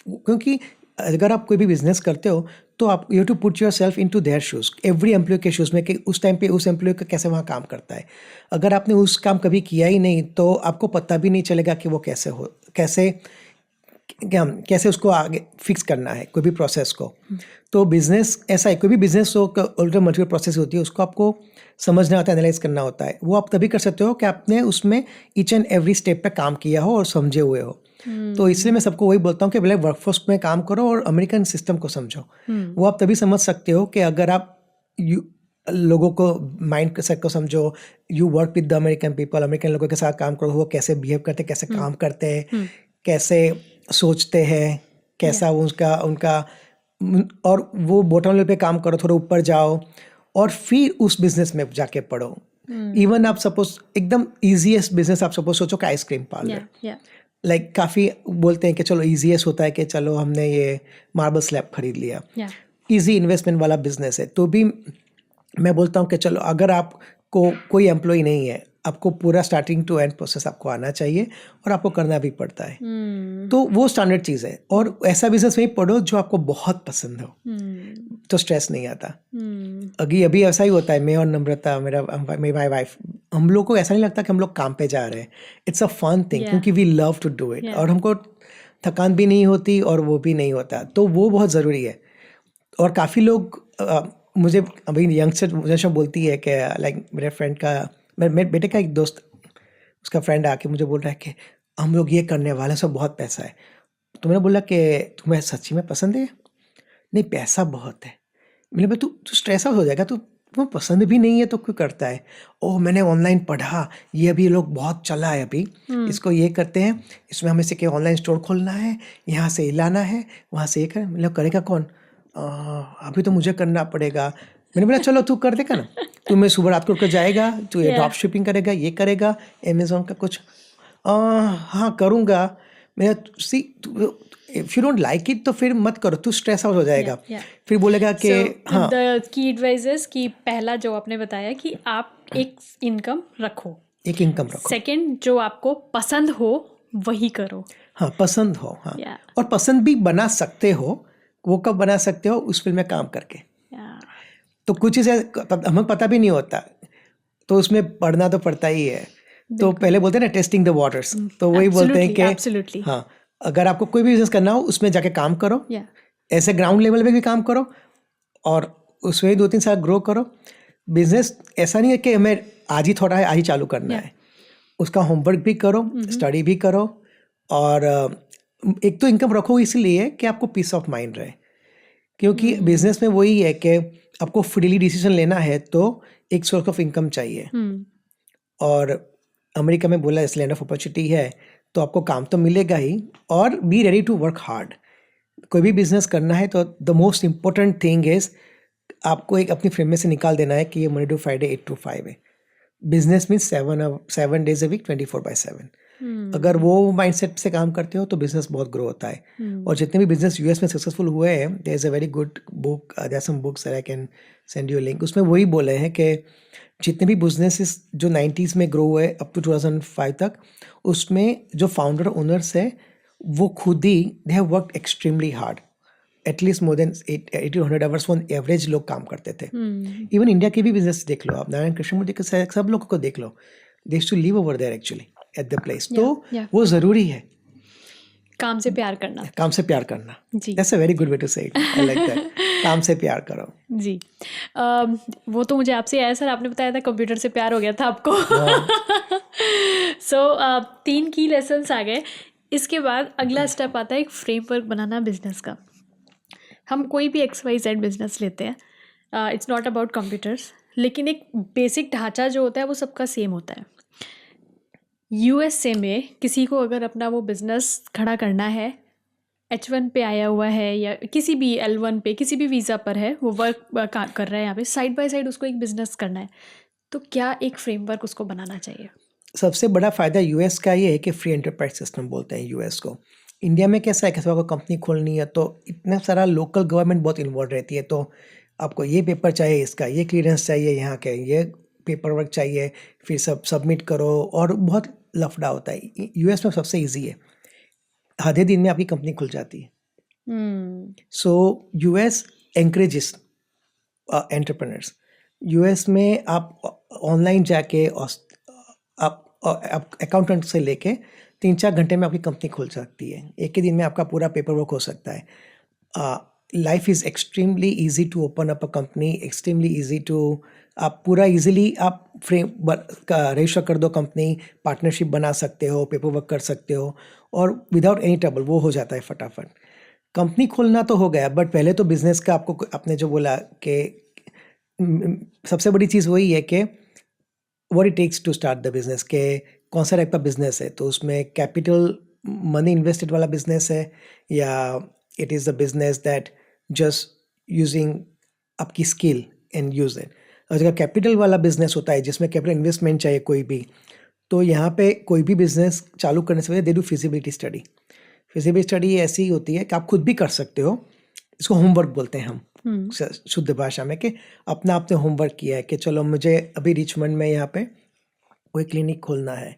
Speaker 2: क्योंकि अगर आप कोई भी बिजनेस करते हो तो आप you to put yourself into their shoes, every employ के शूज़ में, कि उस टाइम पे उस एम्प्लॉय का कैसे वहाँ काम करता है। अगर आपने उस काम कभी किया ही नहीं तो आपको पता भी नहीं चलेगा कि वो कैसे उसको आगे फिक्स करना है कोई भी प्रोसेस को। तो बिजनेस ऐसा है, कोई भी बिजनेस हो ऑल्टर मल्टीपल प्रोसेस होती है, उसको आपको समझना होता है, एनालाइज करना होता है। वो आप तभी कर सकते हो कि आपने उसमें ईच एंड एवरी स्टेप पे काम किया हो और समझे हुए हो। तो इसलिए मैं सबको वही बोलता हूँ कि पहले वर्कफोर्स में काम करो और अमेरिकन सिस्टम को समझो। वो आप तभी समझ सकते हो कि अगर आप लोगों को माइंड सेट को समझो, you work with the American people, American लोगों के साथ काम करो, वो कैसे बिहेव करते हैं, कैसे काम करते हैं, कैसे सोचते हैं, कैसा उनका और वो बॉटम लेवल पे काम करो, थोड़ा ऊपर जाओ और फिर उस बिजनेस में जाके पढ़ो। इवन आप सपोज एकदम ईजीएस्ट बिजनेस आप सपोज सोचो कि आइसक्रीम पार्लर, लाइक काफ़ी बोलते हैं कि चलो ईजीएस्ट होता है कि चलो हमने ये मार्बल स्लैब खरीद लिया, ईजी इन्वेस्टमेंट वाला बिजनेस है। तो भी मैं बोलता हूँ कि चलो अगर आपको कोई एम्प्लॉय नहीं है, आपको पूरा स्टार्टिंग टू एंड प्रोसेस आपको आना चाहिए और आपको करना भी पड़ता है। तो वो स्टैंडर्ड चीज़ है, और ऐसा बिजनेस वही पढ़ो जो आपको बहुत पसंद हो, तो स्ट्रेस नहीं आता। अभी ऐसा ही होता है, मैं और नम्रता, मेरी वाइफ, हम लोग को ऐसा नहीं लगता कि हम लोग काम पे जा रहे हैं। It's a fun thing,
Speaker 1: Yeah.
Speaker 2: क्योंकि we love to do it,
Speaker 1: Yeah.
Speaker 2: और हमको थकान भी नहीं होती और वो भी नहीं होता, तो वो बहुत ज़रूरी है। और काफ़ी लोग मुझे अभी यंगस्टर मुझे बोलती है कि लाइक मेरे फ्रेंड का, मेरे बेटे का एक दोस्त, उसका फ्रेंड आके मुझे बोल रहा है कि हम लोग ये करने वाले हैं, सब बहुत पैसा है। तो मैंने बोला कि तुम्हें सच्ची में पसंद है? नहीं, पैसा बहुत है। मैंने बोला तू स्ट्रेस आउट हो जाएगा, तुम्हें पसंद भी नहीं है तो क्यों करता है? ओह, मैंने ऑनलाइन पढ़ा, ये अभी लोग बहुत चला है अभी, इसको ये करते हैं, इसमें हमें से ऑनलाइन स्टोर खोलना है, यहाँ से लाना है, वहाँ से ये कर। मतलब करेगा कौन? अभी तो मुझे करना पड़ेगा। मैंने बोला चलो तू कर देगा ना, तू मैं सुबह रात को जाएगा, तू ये ड्रॉप शिपिंग करेगा, ये करेगा, अमेजोन का कुछ। हाँ करूँगा। मैं see, if you don't like it तो फिर मत करो, तू स्ट्रेस आउट हो जाएगा। फिर बोलेगा कि हाँ,
Speaker 1: द की एडवाइस कि पहला जो आपने बताया कि आप एक इनकम रखो,
Speaker 2: एक इनकम रखो।
Speaker 1: सेकंड जो आपको पसंद हो वही करो।
Speaker 2: हाँ, पसंद हो, हाँ।
Speaker 1: Yeah.
Speaker 2: और पसंद भी बना सकते हो, वो कब बना सकते हो? उस फील्ड में काम करके। तो कुछ चीज़ें हमें पता भी नहीं होता, तो उसमें पढ़ना तो पड़ता ही है। तो पहले बोलते हैं ना टेस्टिंग द वाटर्स, तो वही बोलते हैं कि हाँ, अगर आपको कोई भी बिजनेस करना हो उसमें जाके काम करो, ऐसे ग्राउंड लेवल पे भी काम करो, और उसमें 2-3 साल ग्रो करो। बिजनेस ऐसा नहीं है कि हमें आज ही थोड़ा है, आज ही चालू करना है। उसका होमवर्क भी करो, स्टडी भी करो, और एक तो इनकम रखो इसलिए कि आपको पीस ऑफ माइंड रहे, क्योंकि बिजनेस में वही है कि आपको फ्रीली डिसीजन लेना है तो एक सोर्स ऑफ इनकम चाहिए। और अमेरिका में बोला इस लैंड ऑफ अपॉर्चुनिटी है, तो आपको काम तो मिलेगा ही, और be ready to work hard. कोई भी बिजनेस करना है तो the most important thing is आपको एक अपनी फ्रेम में से निकाल देना है कि ये मंडे टू फ्राइडे 8 to 5 है। Business means 7 days a week 24/7। अगर वो माइंडसेट से काम करते हो तो बिजनेस बहुत ग्रो होता है। और जितने भी बिजनेस यूएस में सक्सेसफुल हुए हैं, there is a very good book, there are some books I can send you link. उसमें वही बोले हैं कि जितने भी बिजनेसेस जो 90s में ग्रो हुए अप टू 2005 तक, उसमें जो फाउंडर ओनर्स है वो खुद ही they have worked extremely hard, at least more than 80-100 hours on average लोग काम करते थे। इवन इंडिया के भी बिजनेस देख लो आप, नारायण कृष्णमूर्ति के सब लोगों को देख लो, they used to live over there actually at the place. तो वो ज़रूरी है,
Speaker 1: काम से प्यार करना।
Speaker 2: काम से प्यार करना
Speaker 1: जी,
Speaker 2: that's a very good way to say it, I like that. काम से प्यार करो
Speaker 1: जी। वो तो मुझे आपसे आया सर, आपने बताया था कंप्यूटर से प्यार हो गया था आपको। सो 3 की लेसन्स आ गए। इसके बाद अगला स्टेप आता है एक फ्रेमवर्क बनाना बिजनेस का। हम कोई भी XYZ बिजनेस लेते हैं, इट्स नॉट अबाउट कंप्यूटर्स, लेकिन एक बेसिक ढांचा जो होता है वो सबका सेम होता है। USA में किसी को अगर अपना वो बिज़नेस खड़ा करना है, H1 पे आया हुआ है या किसी भी L1 पे, किसी भी वीज़ा पर है, वो वर्क कर रहा है यहाँ पे, साइड बाय साइड उसको एक बिज़नेस करना है, तो क्या एक फ्रेमवर्क उसको बनाना चाहिए?
Speaker 2: सबसे बड़ा फ़ायदा यूएस का ये है कि फ्री एंटरप्राइज सिस्टम बोलते हैं यूएस को। इंडिया में कैसा है कि आपको कंपनी खोलनी है तो इतना सारा लोकल गवर्नमेंट बहुत इन्वॉल्व रहती है, तो आपको ये पेपर चाहिए, इसका ये क्लियरेंस चाहिए, यहाँ के ये पेपर वर्क चाहिए, फिर सब सबमिट करो, और बहुत लफड़ा होता है। यूएस में सबसे ईजी है, आधे दिन में आपकी कंपनी खुल जाती है। So US encourages entrepreneurs. US में आप ऑनलाइन जाके आप अकाउंटेंट से लेके 3-4 घंटे में आपकी कंपनी खुल सकती है, एक ही दिन में आपका पूरा पेपर वर्क हो सकता है। Life is extremely easy to open up a company, extremely easy to, आप पूरा इजीली आप फ्रेम रजिस्टर कर दो कंपनी, पार्टनरशिप बना सकते हो, पेपर वर्क कर सकते हो, और विदाउट एनी ट्रबल वो हो जाता है फटाफट। कंपनी खोलना तो हो गया, बट पहले तो बिजनेस का आपको, आपने जो बोला कि सबसे बड़ी चीज़ वही है कि what it takes to start the business, के कौन सा टाइप का बिजनेस है, तो उसमें कैपिटल मनी इन्वेस्टेड वाला बिजनेस है, या it is the business that just using आपकी स्किल एंड यूज इट। और अगर कैपिटल वाला बिजनेस होता है जिसमें कैपिटल इन्वेस्टमेंट चाहिए कोई भी, तो यहाँ पे कोई भी बिजनेस चालू करने से पहले दे do feasibility study. Feasibility study ऐसी होती है कि आप खुद भी कर सकते हो, इसको होमवर्क बोलते हैं हम, शुद्ध भाषा में, कि अपना आपने होमवर्क किया है कि चलो मुझे अभी रिचमंड में यहाँ पे कोई क्लिनिक खोलना है,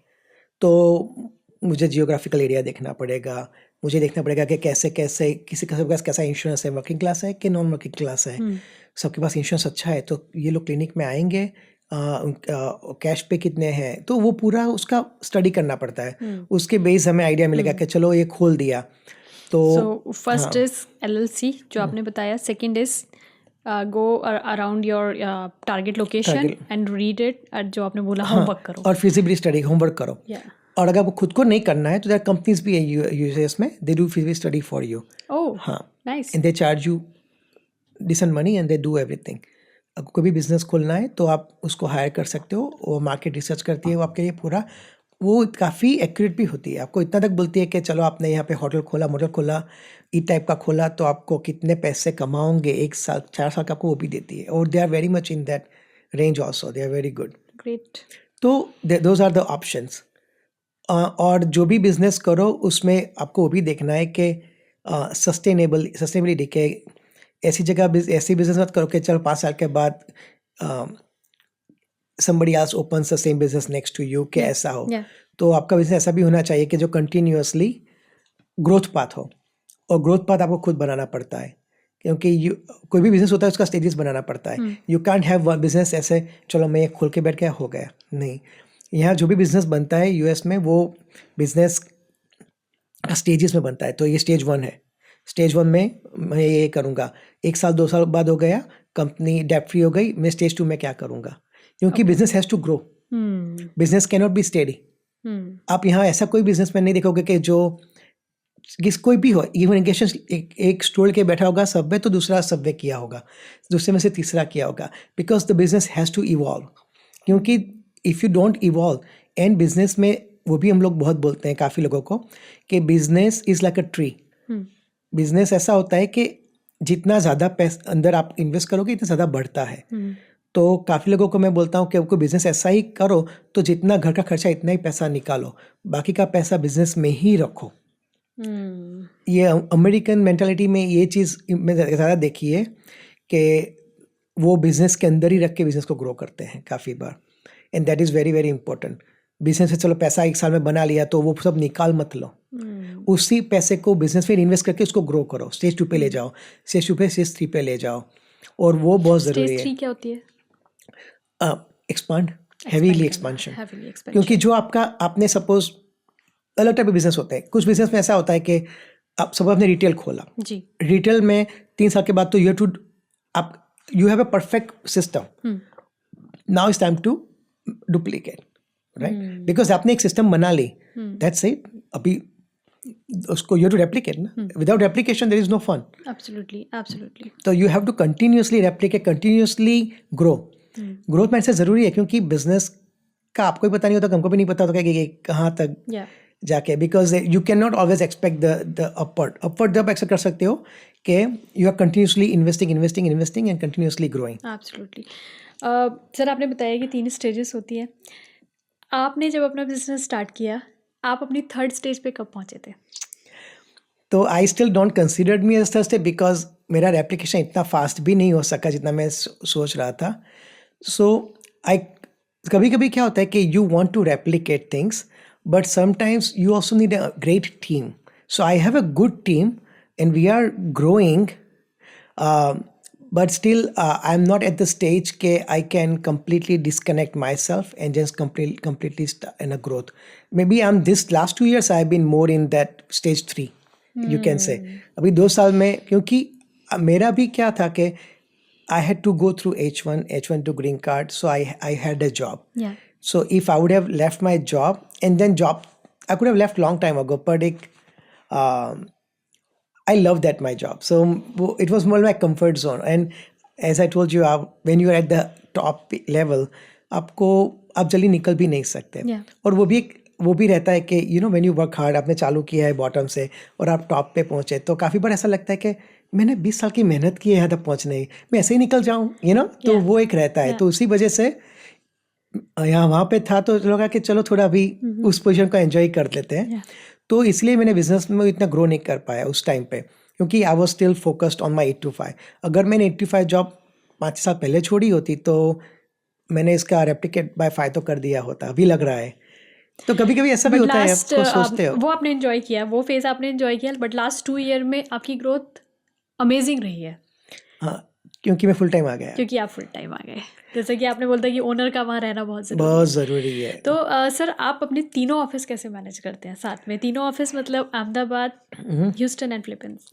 Speaker 2: तो मुझे जियोग्राफिकल एरिया देखना पड़ेगा, मुझे देखना पड़ेगा कि कैसे कैसे किसी के पास कैसा इंश्योरेंस है, वर्किंग क्लास है कि नॉन वर्किंग क्लास है, सबके पास इंश्योरेंस अच्छा है तो ये लोग क्लिनिक में आएंगे, कैश पे कितने हैं, तो वो पूरा उसका स्टडी करना पड़ता है, उसके बेस हमें आइडिया मिलेगा कि चलो ये खोल दिया। तो
Speaker 1: सो फर्स्ट इज LLC जो आपने बताया, second is go around your target location and read it, जो आपने बोला होमवर्क करो,
Speaker 2: और फिजिबिलिटी स्टडी होमवर्क करो। और अगर वो खुद को नहीं करना है तो देयर कंपनीज भी है यूएस में, they do feasibility study for you. हाँ,
Speaker 1: nice.
Speaker 2: And they charge you decent money and they do everything. अगर कोई भी बिजनेस खोलना है तो आप उसको हायर कर सकते हो, वो मार्केट रिसर्च करती है, वो आपके लिए पूरा, वो काफ़ी एक्यूरेट भी होती है, आपको इतना तक बोलती है कि चलो आपने यहाँ पे होटल खोला, मोटल खोला, ई टाइप का खोला, तो आपको कितने पैसे कमाओगे 1 साल 4 साल का, आपको वो भी देती है। और they are very much in that range also, they are very good.
Speaker 1: Great.
Speaker 2: तो दोज आर द ऑप्शंस। और जो भी बिजनेस करो उसमें आपको वो भी देखना है कि सस्टेनेबली के ऐसी बिजनेस मत करो कि चलो 5 साल के बाद somebody else opens the same business next to you कि ऐसा हो। तो आपका बिजनेस ऐसा भी होना चाहिए कि जो कंटिन्यूअसली ग्रोथ पाथ हो, और ग्रोथ पाथ आपको खुद बनाना पड़ता है, क्योंकि कोई भी बिजनेस होता है उसका स्टेजेस बनाना पड़ता है। You can't have one business ऐसे चलो मैं खोल के बैठ गया हो गया, नहीं। यहाँ जो भी बिजनेस बनता है यूएस में, वो बिजनेस स्टेजेस में बनता है। तो ये स्टेज 1 है, स्टेज 1 में मैं ये करूँगा, 1 साल 2 साल बाद हो गया, कंपनी डेट फ्री हो गई, मैं स्टेज 2 में क्या करूँगा, क्योंकि business has to grow, business can not be steady. आप यहाँ ऐसा कोई बिजनेसमैन नहीं देखोगे कि जो कोई भी हो, इवन एक स्टूल के बैठा होगा सबवे, तो दूसरा सबवे किया होगा, दूसरे में से तीसरा किया होगा, because the business has to evolve. क्योंकि if you don't evolve, and business में वो भी हम लोग बहुत बोलते हैं काफ़ी लोगों को कि business is like a tree. Business ऐसा होता है कि जितना ज़्यादा पैसा अंदर आप इन्वेस्ट करोगे इतना ज़्यादा बढ़ता है। तो काफ़ी लोगों को मैं बोलता हूँ कि आपको बिजनेस ऐसा ही करो, तो जितना घर का खर्चा इतना ही पैसा निकालो, बाकी का पैसा बिजनेस में ही रखो। ये अमेरिकन मेंटालिटी में ये चीज़ मैं ज़्यादा देखी है कि वो बिजनेस के अंदर ही रख के बिजनेस को ग्रो करते हैं काफ़ी बार, and that is very very important. Business से चलो पैसा 1 साल में बना लिया तो वो सब निकाल मत लो, उसी पैसे को बिजनेस में इन्वेस्ट करके उसको ग्रो करो, स्टेज 2 पे ले जाओ, स्टेज 2 पे स्टेज 3 पे ले जाओ, और वो बहुत ज़रूरी है।
Speaker 1: स्टेज 3 क्या होती है?
Speaker 2: Expand, heavily expansion. क्योंकि जो आपने सपोज अलग टाइप के बिजनेस होते हैं, कुछ बिजनेस में ऐसा होता है कि आप सब आपने रिटेल खोला जी, रिटेल में 3 साल के बाद तो you have a perfect system, now it's time to duplicate, right, because आपने एक सिस्टम बना ली, दैट्स इट, अभी उसको यू टू रेप्लिकेट ना, without replication there is no fun.
Speaker 1: Absolutely.
Speaker 2: तो you have to continuously replicate, continuously grow. Growth mindset जरूरी है, क्योंकि बिजनेस का आपको भी पता नहीं होता, हमको भी नहीं पता होता कि कहाँ तक जाके, because you can not always expect the upward जब एक्सपेक्ट कर सकते हो कि you are continuously investing and continuously growing.
Speaker 1: Absolutely. Sir आपने बताया कि 3 स्टेजेस होती है, आपने जब अपना बिजनेस स्टार्ट किया, आप अपनी 3rd स्टेज पे कब पहुंचे थे?
Speaker 2: तो I still don't consider me as 3rd stage, because मेरा रेप्लिकेशन इतना फास्ट भी नहीं हो सका जितना मैं सोच रहा था। सो कभी कभी क्या होता है कि you want to replicate things, but sometimes you also need a great team. So I have a good team and we are growing, but still I'm not at the stage where I can completely disconnect myself and just completely start in a growth. Maybe I'm this last 2 years I've been more in that stage 3, you can say. अभी 2 साल में, क्योंकि मेरा भी क्या था कि I had to go through H1 to green card, so I had a job. Yeah. So if I would have left my job, and then I could have left long time ago, but I love that my job. So it was more like comfort zone. And as I told you, when you are at the top level, आप जल्दी निकल भी नहीं सकते। और वो भी रहता है कि when you work hard, आपने चालू किया है बॉटम से और आप टॉप पे पहुंचे, तो काफ़ी बार ऐसा लगता है कि मैंने 20 साल की मेहनत की है यहाँ तक पहुँचने, मैं ऐसे ही निकल जाऊँ, तो वो एक रहता है। तो उसी वजह से यहाँ वहाँ पे था, तो लगा कि चलो थोड़ा अभी उस पोजीशन को एंजॉय कर लेते हैं। तो इसलिए मैंने बिजनेस में इतना ग्रो नहीं कर पाया उस टाइम पे, क्योंकि I was still focused on my 8 to 5. अगर मैंने 8 to 5 जॉब 5 साल पहले छोड़ी होती तो मैंने इसका रेप्लिकेट बाय 5 तो कर दिया होता, अभी लग रहा है. तो कभी-कभी ऐसा भी
Speaker 1: बट
Speaker 2: होता है,
Speaker 1: लास्ट
Speaker 2: आप सोचते हो.
Speaker 1: वो आपने एंजॉय किया, वो फेज आपने एंजॉय किया, बट लास्ट 2 ईयर में आपकी ग्रोथ अमेजिंग रही है
Speaker 2: हाँ, क्योंकि मैं फुल टाइम आ गया.
Speaker 1: क्योंकि आप फुल टाइम आ गए. जैसे कि आपने बोलता कि ओनर का वहाँ रहना बहुत ज़रूरी
Speaker 2: बहुत
Speaker 1: है.
Speaker 2: ज़रूरी है.
Speaker 1: तो सर आप अपने तीनों ऑफिस कैसे मैनेज करते हैं साथ में? तीनों ऑफिस मतलब Ahmedabad, Houston and Philippines.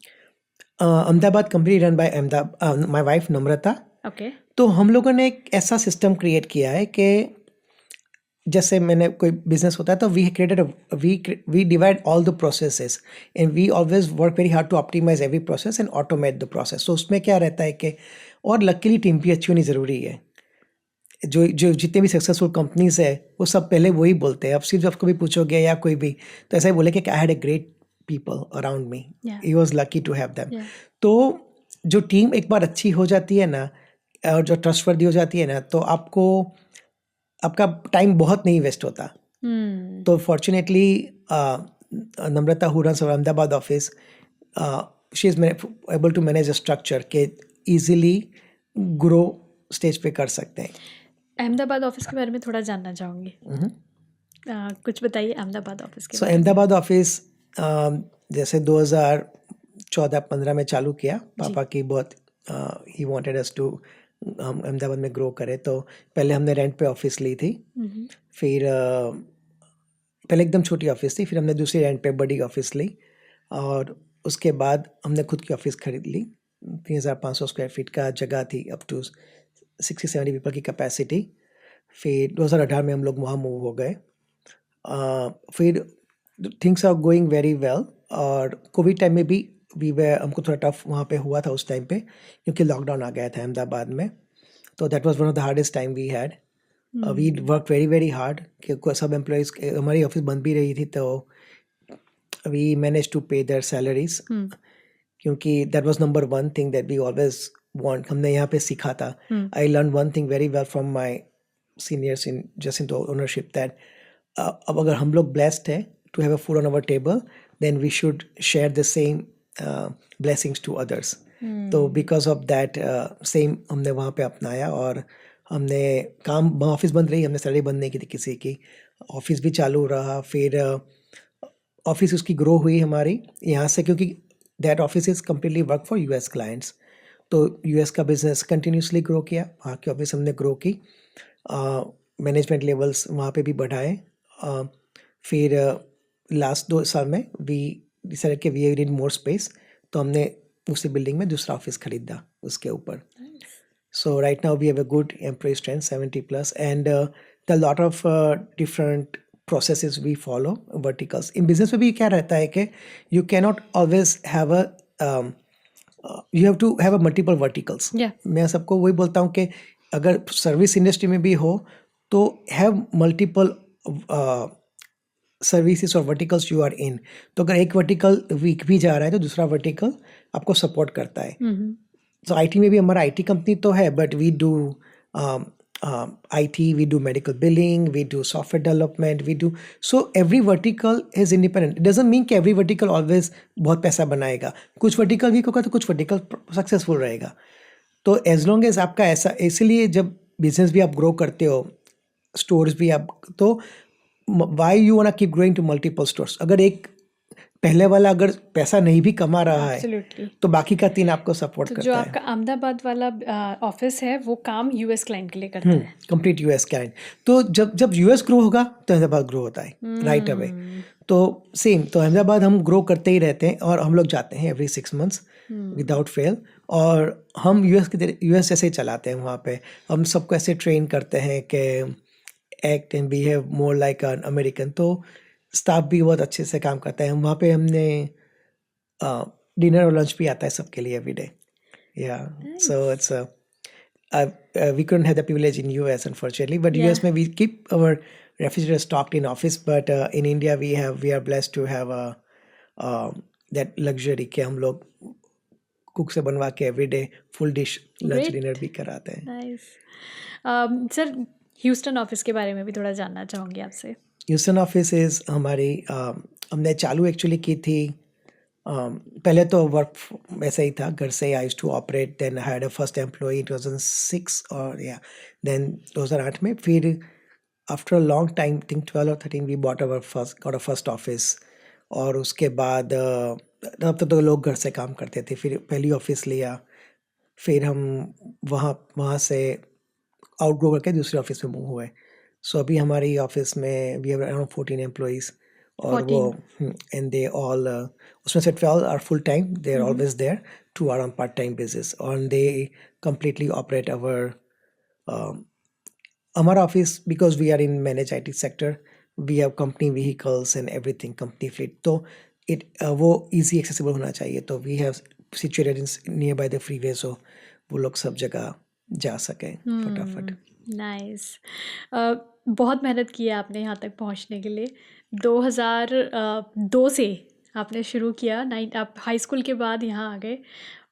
Speaker 2: Ahmedabad company run by my wife Namrata.
Speaker 1: Okay.
Speaker 2: तो हम लोगों ने एक ऐसा सिस्टम क्रिएट किया है कि जैसे मैंने कोई बिजनेस होता है तो we divide all the processes and we always work very hard to optimise every process and automate the process. तो उसमें क्या रहता है कि, और लकीली टीम भी अच्छी होनी ज़रूरी है. जो जो जितने भी सक्सेसफुल कंपनीज है वो सब पहले वही बोलते हैं. अब सिर्फ जब कभी पूछोगे या कोई भी तो ऐसा ही बोले कि I had a great people around me, he was lucky to have them. तो जो टीम एक बार अच्छी हो जाती है ना और जो ट्रस्टवर्दी हो जाती है ना तो आपका टाइम बहुत नहीं वेस्ट होता. तो fortunately Namrata who runs Ahmedabad office, she is able to manage a structure के इजीली ग्रो स्टेज पे कर सकते हैं.
Speaker 1: अहमदाबाद ऑफिस के बारे में थोड़ा जानना चाहूँगी. कुछ बताइए अहमदाबाद ऑफिस के
Speaker 2: सो
Speaker 1: बारे में.
Speaker 2: अहमदाबाद ऑफिस जैसे 2014-15 में चालू किया. पापा की बहुत ही वांटेड अस टू हम अहमदाबाद में ग्रो करें. तो पहले हमने रेंट पे ऑफिस ली थी. फिर पहले एकदम छोटी ऑफिस थी, फिर हमने दूसरी रेंट पे बड़ी ऑफिस ली और उसके बाद हमने खुद की ऑफिस खरीद ली. 3,500 स्क्वायर फीट का जगह थी, अप टू 60-70 पीपल की कैपेसिटी. फिर 2018 में हम लोग वहाँ मूव हो गए. फिर things are going very well. और कोविड टाइम में भी हमको थोड़ा टफ वहाँ पे हुआ था उस टाइम पे क्योंकि लॉकडाउन आ गया था अहमदाबाद में. तो that was one of the hardest time we had. We work very very hard कि सब एम्प्लॉयज़, हमारी ऑफिस बंद भी रही थी तो we manage to pay their salaries क्योंकि that was number one thing that we always want. हमने यहाँ पे सीखा था. I learn one thing very well from my seniors in just in ownership that अब अगर हम लोग ब्लेस्ड हैं to have a food on our table then we should share the same blessings to others. So because of that same हमने वहाँ पे अपनाया और हमने काम, ऑफिस बंद रही, हमने सैलरी बंद नहीं की थी किसी की. ऑफिस भी चालू रहा. फिर ऑफिस उसकी ग्रो हुई हमारी यहाँ से क्योंकि that office is completely work for US clients. तो यूएस का बिजनेस कंटिन्यूसली ग्रो किया. वहाँ की ऑफिस हमने ग्रो की. मैनेजमेंट लेवल्स वहाँ पे भी बढ़ाए. फिर लास्ट 2 साल में वी डिसाइडेड कि वी नीड मोर स्पेस. तो हमने उसी बिल्डिंग में दूसरा ऑफिस खरीदा उसके ऊपर. So right now we have a good employ strength 70+, and the lot of different processes we follow verticals. In business में भी क्या रहता है कि you can not always have you have to have a multiple verticals. मैं सबको वही बोलता हूँ कि अगर सर्विस इंडस्ट्री में भी हो तो हैव मल्टीपल सर्विसेज और वर्टिकल्स यू आर इन. तो अगर एक वर्टिकल वीक भी जा रहा है तो दूसरा वर्टिकल आपको सपोर्ट करता है. तो आईटी में भी हमारा आईटी कंपनी तो है but we do IT, we do medical billing, we do software development, we do, so every vertical is independent. It doesn't mean कि every vertical always बहुत पैसा बनाएगा. कुछ vertical वीक होगा तो कुछ vertical सक्सेसफुल रहेगा. तो एज लॉन्ग एज आपका ऐसा, इसीलिए जब बिजनेस भी आप ग्रो करते हो, स्टोर्स भी आप, तो why you want keep growing to multiple stores. अगर एक पहले वाला अगर पैसा नहीं भी कमा रहा है तो बाकी का 3 आपको सपोर्ट करता है.
Speaker 1: जो आपका अहमदाबाद वाला ऑफिस है वो काम यूएस क्लाइंट के लिए करता है,
Speaker 2: कंप्लीट यूएस क्लाइंट. तो जब यूएस ग्रो होगा तो अहमदाबाद ग्रो होता है राइट अवे. तो सेम, तो अहमदाबाद हम ग्रो करते ही रहते हैं और हम लोग जाते हैं एवरी 6 months विदाउट फेल. और हम यूएस जैसे ही चलाते हैं. वहाँ पे हम सबको ऐसे ट्रेन करते हैं कि act and behave more like an American. तो स्टाफ भी बहुत अच्छे से काम करता है. वहाँ पे हमने डिनर और लंच भी आता है सबके लिए एवरी डे. या so it's we couldn't have the privilege in US unfortunately, but US में we keep our refrigerators stocked in office, but in India we are blessed to have that luxury कि हम लोग cook से बनवा के every day full dish lunch dinner भी कराते हैं.
Speaker 1: नाइस. सर ह्यूस्टन ऑफिस के बारे में भी थोड़ा जानना चाहूँगी आपसे.
Speaker 2: ह्यूस्टन ऑफिस इज़ हमारी हमने चालू एक्चुअली की थी पहले तो वर्क ऐसा ही था, घर से I used to operate. Then I had a first employee 2006 और या देन 2008 में. फिर after a long time, think 12 और 13, we bought our first office. और उसके बाद तब तो लोग घर से काम करते थे. फिर पहली ऑफिस लिया, फिर हम वहाँ वहाँ से आउटग्रो करके दूसरे ऑफिस में मूव हुए. सो अभी हमारी ऑफिस में वी हैव अराउंड 14 एम्प्लॉइज. और वो
Speaker 1: 14.
Speaker 2: एंड दे ऑल, उसमें से 12 are full time, they are always there. 2 are on part time basis और दे completely operate हमारा office, because we are in manage IT sector, we have company vehicles and everything, company fleet. तो वो easy accessible होना चाहिए. तो we have situated in nearby the freeway, so वो लोग सब जगह जा सकें फटाफट.
Speaker 1: नाइस. बहुत मेहनत की है आपने यहाँ तक पहुँचने के लिए. 2002 से आपने शुरू किया. आप हाई स्कूल के बाद यहाँ आ गए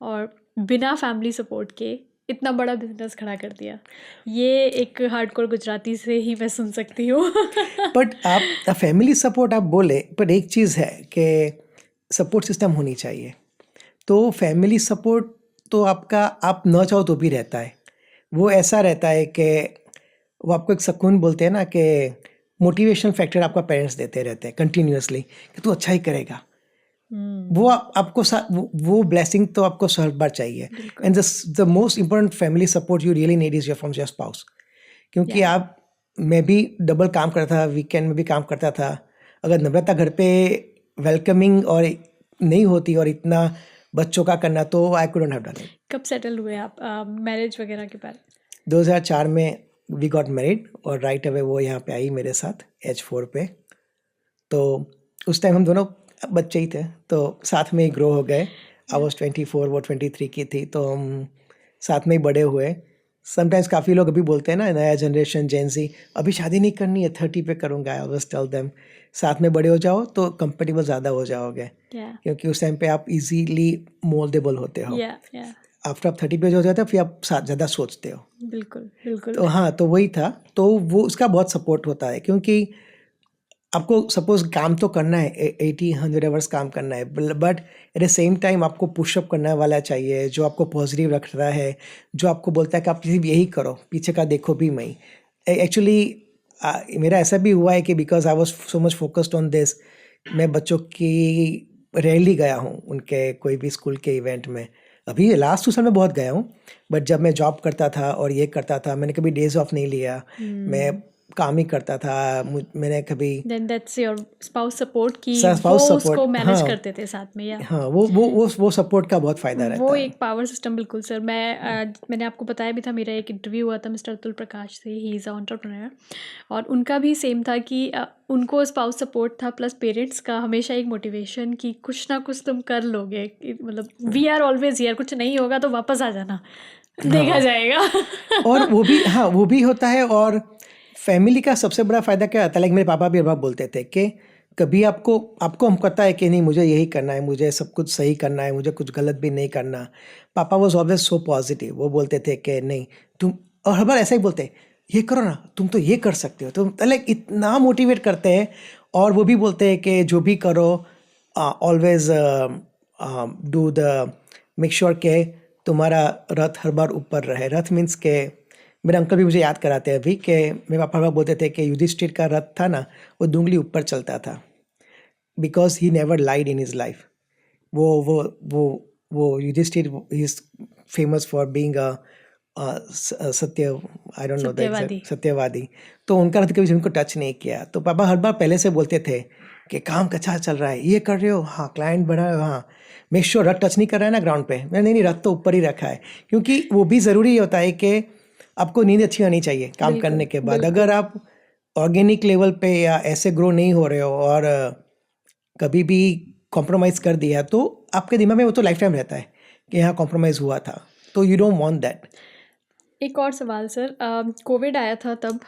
Speaker 1: और बिना फैमिली सपोर्ट के इतना बड़ा बिजनेस खड़ा कर दिया. ये एक हार्डकोर गुजराती से ही मैं सुन सकती हूँ.
Speaker 2: बट आप फैमिली सपोर्ट आप बोले, पर एक चीज़ है कि सपोर्ट सिस्टम होनी चाहिए. तो फैमिली सपोर्ट तो आपका, आप न चाहो तो भी रहता है. वो ऐसा रहता है कि वो आपको एक सुकून, बोलते हैं ना कि मोटिवेशनल फैक्टर आपका पेरेंट्स देते रहते हैं कंटिन्यूअसली कि तू अच्छा ही करेगा. वो आपको वो ब्लेसिंग तो आपको हर बार चाहिए. And the most important family support you really need is your from your spouse. क्योंकि आप, मैं भी डबल काम करता था, वीकेंड में भी काम करता था. अगर नम्रता घर पे वेलकमिंग और नहीं होती और इतना बच्चों का करना, तो I couldn't have done it.
Speaker 1: कब सेटल हुए आप मैरिज वगैरह के बाद?
Speaker 2: 2004 में वी गॉट मैरिड और राइट अवे वो यहाँ पे आई मेरे साथ H4 पे. तो उस टाइम हम दोनों बच्चे ही थे, तो साथ में ही ग्रो हो गए. आई वॉज 24, वो 23 की थी, तो हम साथ में ही बड़े हुए. समटाइम्स काफ़ी लोग अभी बोलते हैं ना, नया जनरेशन जेंजी, अभी शादी नहीं करनी है, 30 पे करूँगा. आई ऑलवेज टेल देम, साथ में बड़े हो जाओ तो कंफर्टेबल ज़्यादा हो जाओगे. क्योंकि उस टाइम पे आप इजीली मोल्डेबल होते हो. आफ्टर आप 30 पे हो जाते हो, फिर आप ज़्यादा सोचते हो.
Speaker 1: बिल्कुल बिल्कुल.
Speaker 2: तो हाँ, तो वही था. तो वो उसका बहुत सपोर्ट होता है, क्योंकि आपको सपोज काम तो करना है, 80-100 आवर्स काम करना है, but at the same time आपको पुशअप करने वाला चाहिए जो आपको पॉजिटिव रख रहा है, जो आपको बोलता है कि आप सिर्फ यही करो, पीछे का देखो भी नहीं. एक्चुअली मेरा ऐसा भी हुआ है कि because I was so much focused on this, मैं बच्चों की रेयरली गया हूँ उनके कोई भी स्कूल के इवेंट में. अभी लास्ट 2 साल में बहुत गया हूँ, बट जब मैं जॉब करता था और ये करता था, मैंने कभी डेज ऑफ नहीं लिया. मैं काम ही करता था. मैंने कभी
Speaker 1: Then that's your spouse support की
Speaker 2: spouse
Speaker 1: वो
Speaker 2: support,
Speaker 1: उसको मैनेज
Speaker 2: हाँ.
Speaker 1: करते थे साथ में. या
Speaker 2: हाँ, वो सपोर्ट का बहुत फ़ायदा रहता
Speaker 1: वो
Speaker 2: है.
Speaker 1: एक पावर सिस्टम. बिल्कुल सर. मैंने आपको बताया भी था, मेरा एक इंटरव्यू हुआ था मिस्टर अतुल प्रकाश से. ही इज़ अ एंटरप्रेन्योर और उनका भी सेम था कि उनको स्पाउस सपोर्ट था प्लस पेरेंट्स का हमेशा एक मोटिवेशन कि कुछ ना कुछ तुम कर लोगे. मतलब वी आर ऑलवेज हियर, कुछ नहीं होगा तो वापस आ जाना, देखा जाएगा.
Speaker 2: और वो भी, हाँ, वो भी होता है. और फैमिली का सबसे बड़ा फ़ायदा क्या आता है, लाइक मेरे पापा भी बाबा बोलते थे कि कभी आपको हम पता है कि नहीं मुझे यही करना है, मुझे सब कुछ सही करना है, मुझे कुछ गलत भी नहीं करना. पापा वॉज ऑलवेज सो पॉजिटिव. वो बोलते थे कि नहीं तुम, और हर बार ऐसा ही बोलते, ये करो ना, तुम तो ये कर सकते हो. तुम लाइक इतना मोटिवेट करते हैं. और वो भी बोलते हैं कि जो भी करो always do the make sure के तुम्हारा रथ हर बार ऊपर रहे. रथ मीन्स के मेरे अंकल भी मुझे याद कराते हैं अभी कि मेरे पापा बोलते थे कि युधिष्ठिर का रथ था ना, वो दूंगली ऊपर चलता था, because he never lied in his life. वो Yudhishthira is famous for being I don't know that, सत्यवादी. तो उनका रथ कभी उनको टच नहीं किया. तो पापा हर बार पहले से बोलते थे कि काम अच्छा चल रहा है, ये कर रहे हो, हाँ, क्लाइंट बढ़ा रहे हो, हाँ, मेक श्योर रथ टच नहीं कर रहा है ना ग्राउंड पे. मैंने नहीं, रथ तो ऊपर ही रखा है. क्योंकि वो भी ज़रूरी होता है कि आपको नींद अच्छी आनी चाहिए काम करने के बाद. अगर आप ऑर्गेनिक लेवल पे या ऐसे ग्रो नहीं हो रहे हो और कभी भी कॉम्प्रोमाइज़ कर दिया, तो आपके दिमाग में वो तो लाइफ टाइम रहता है कि यहाँ कॉम्प्रोमाइज़ हुआ था. तो यू डोंट वांट दैट.
Speaker 1: एक और सवाल सर, कोविड आया था तब.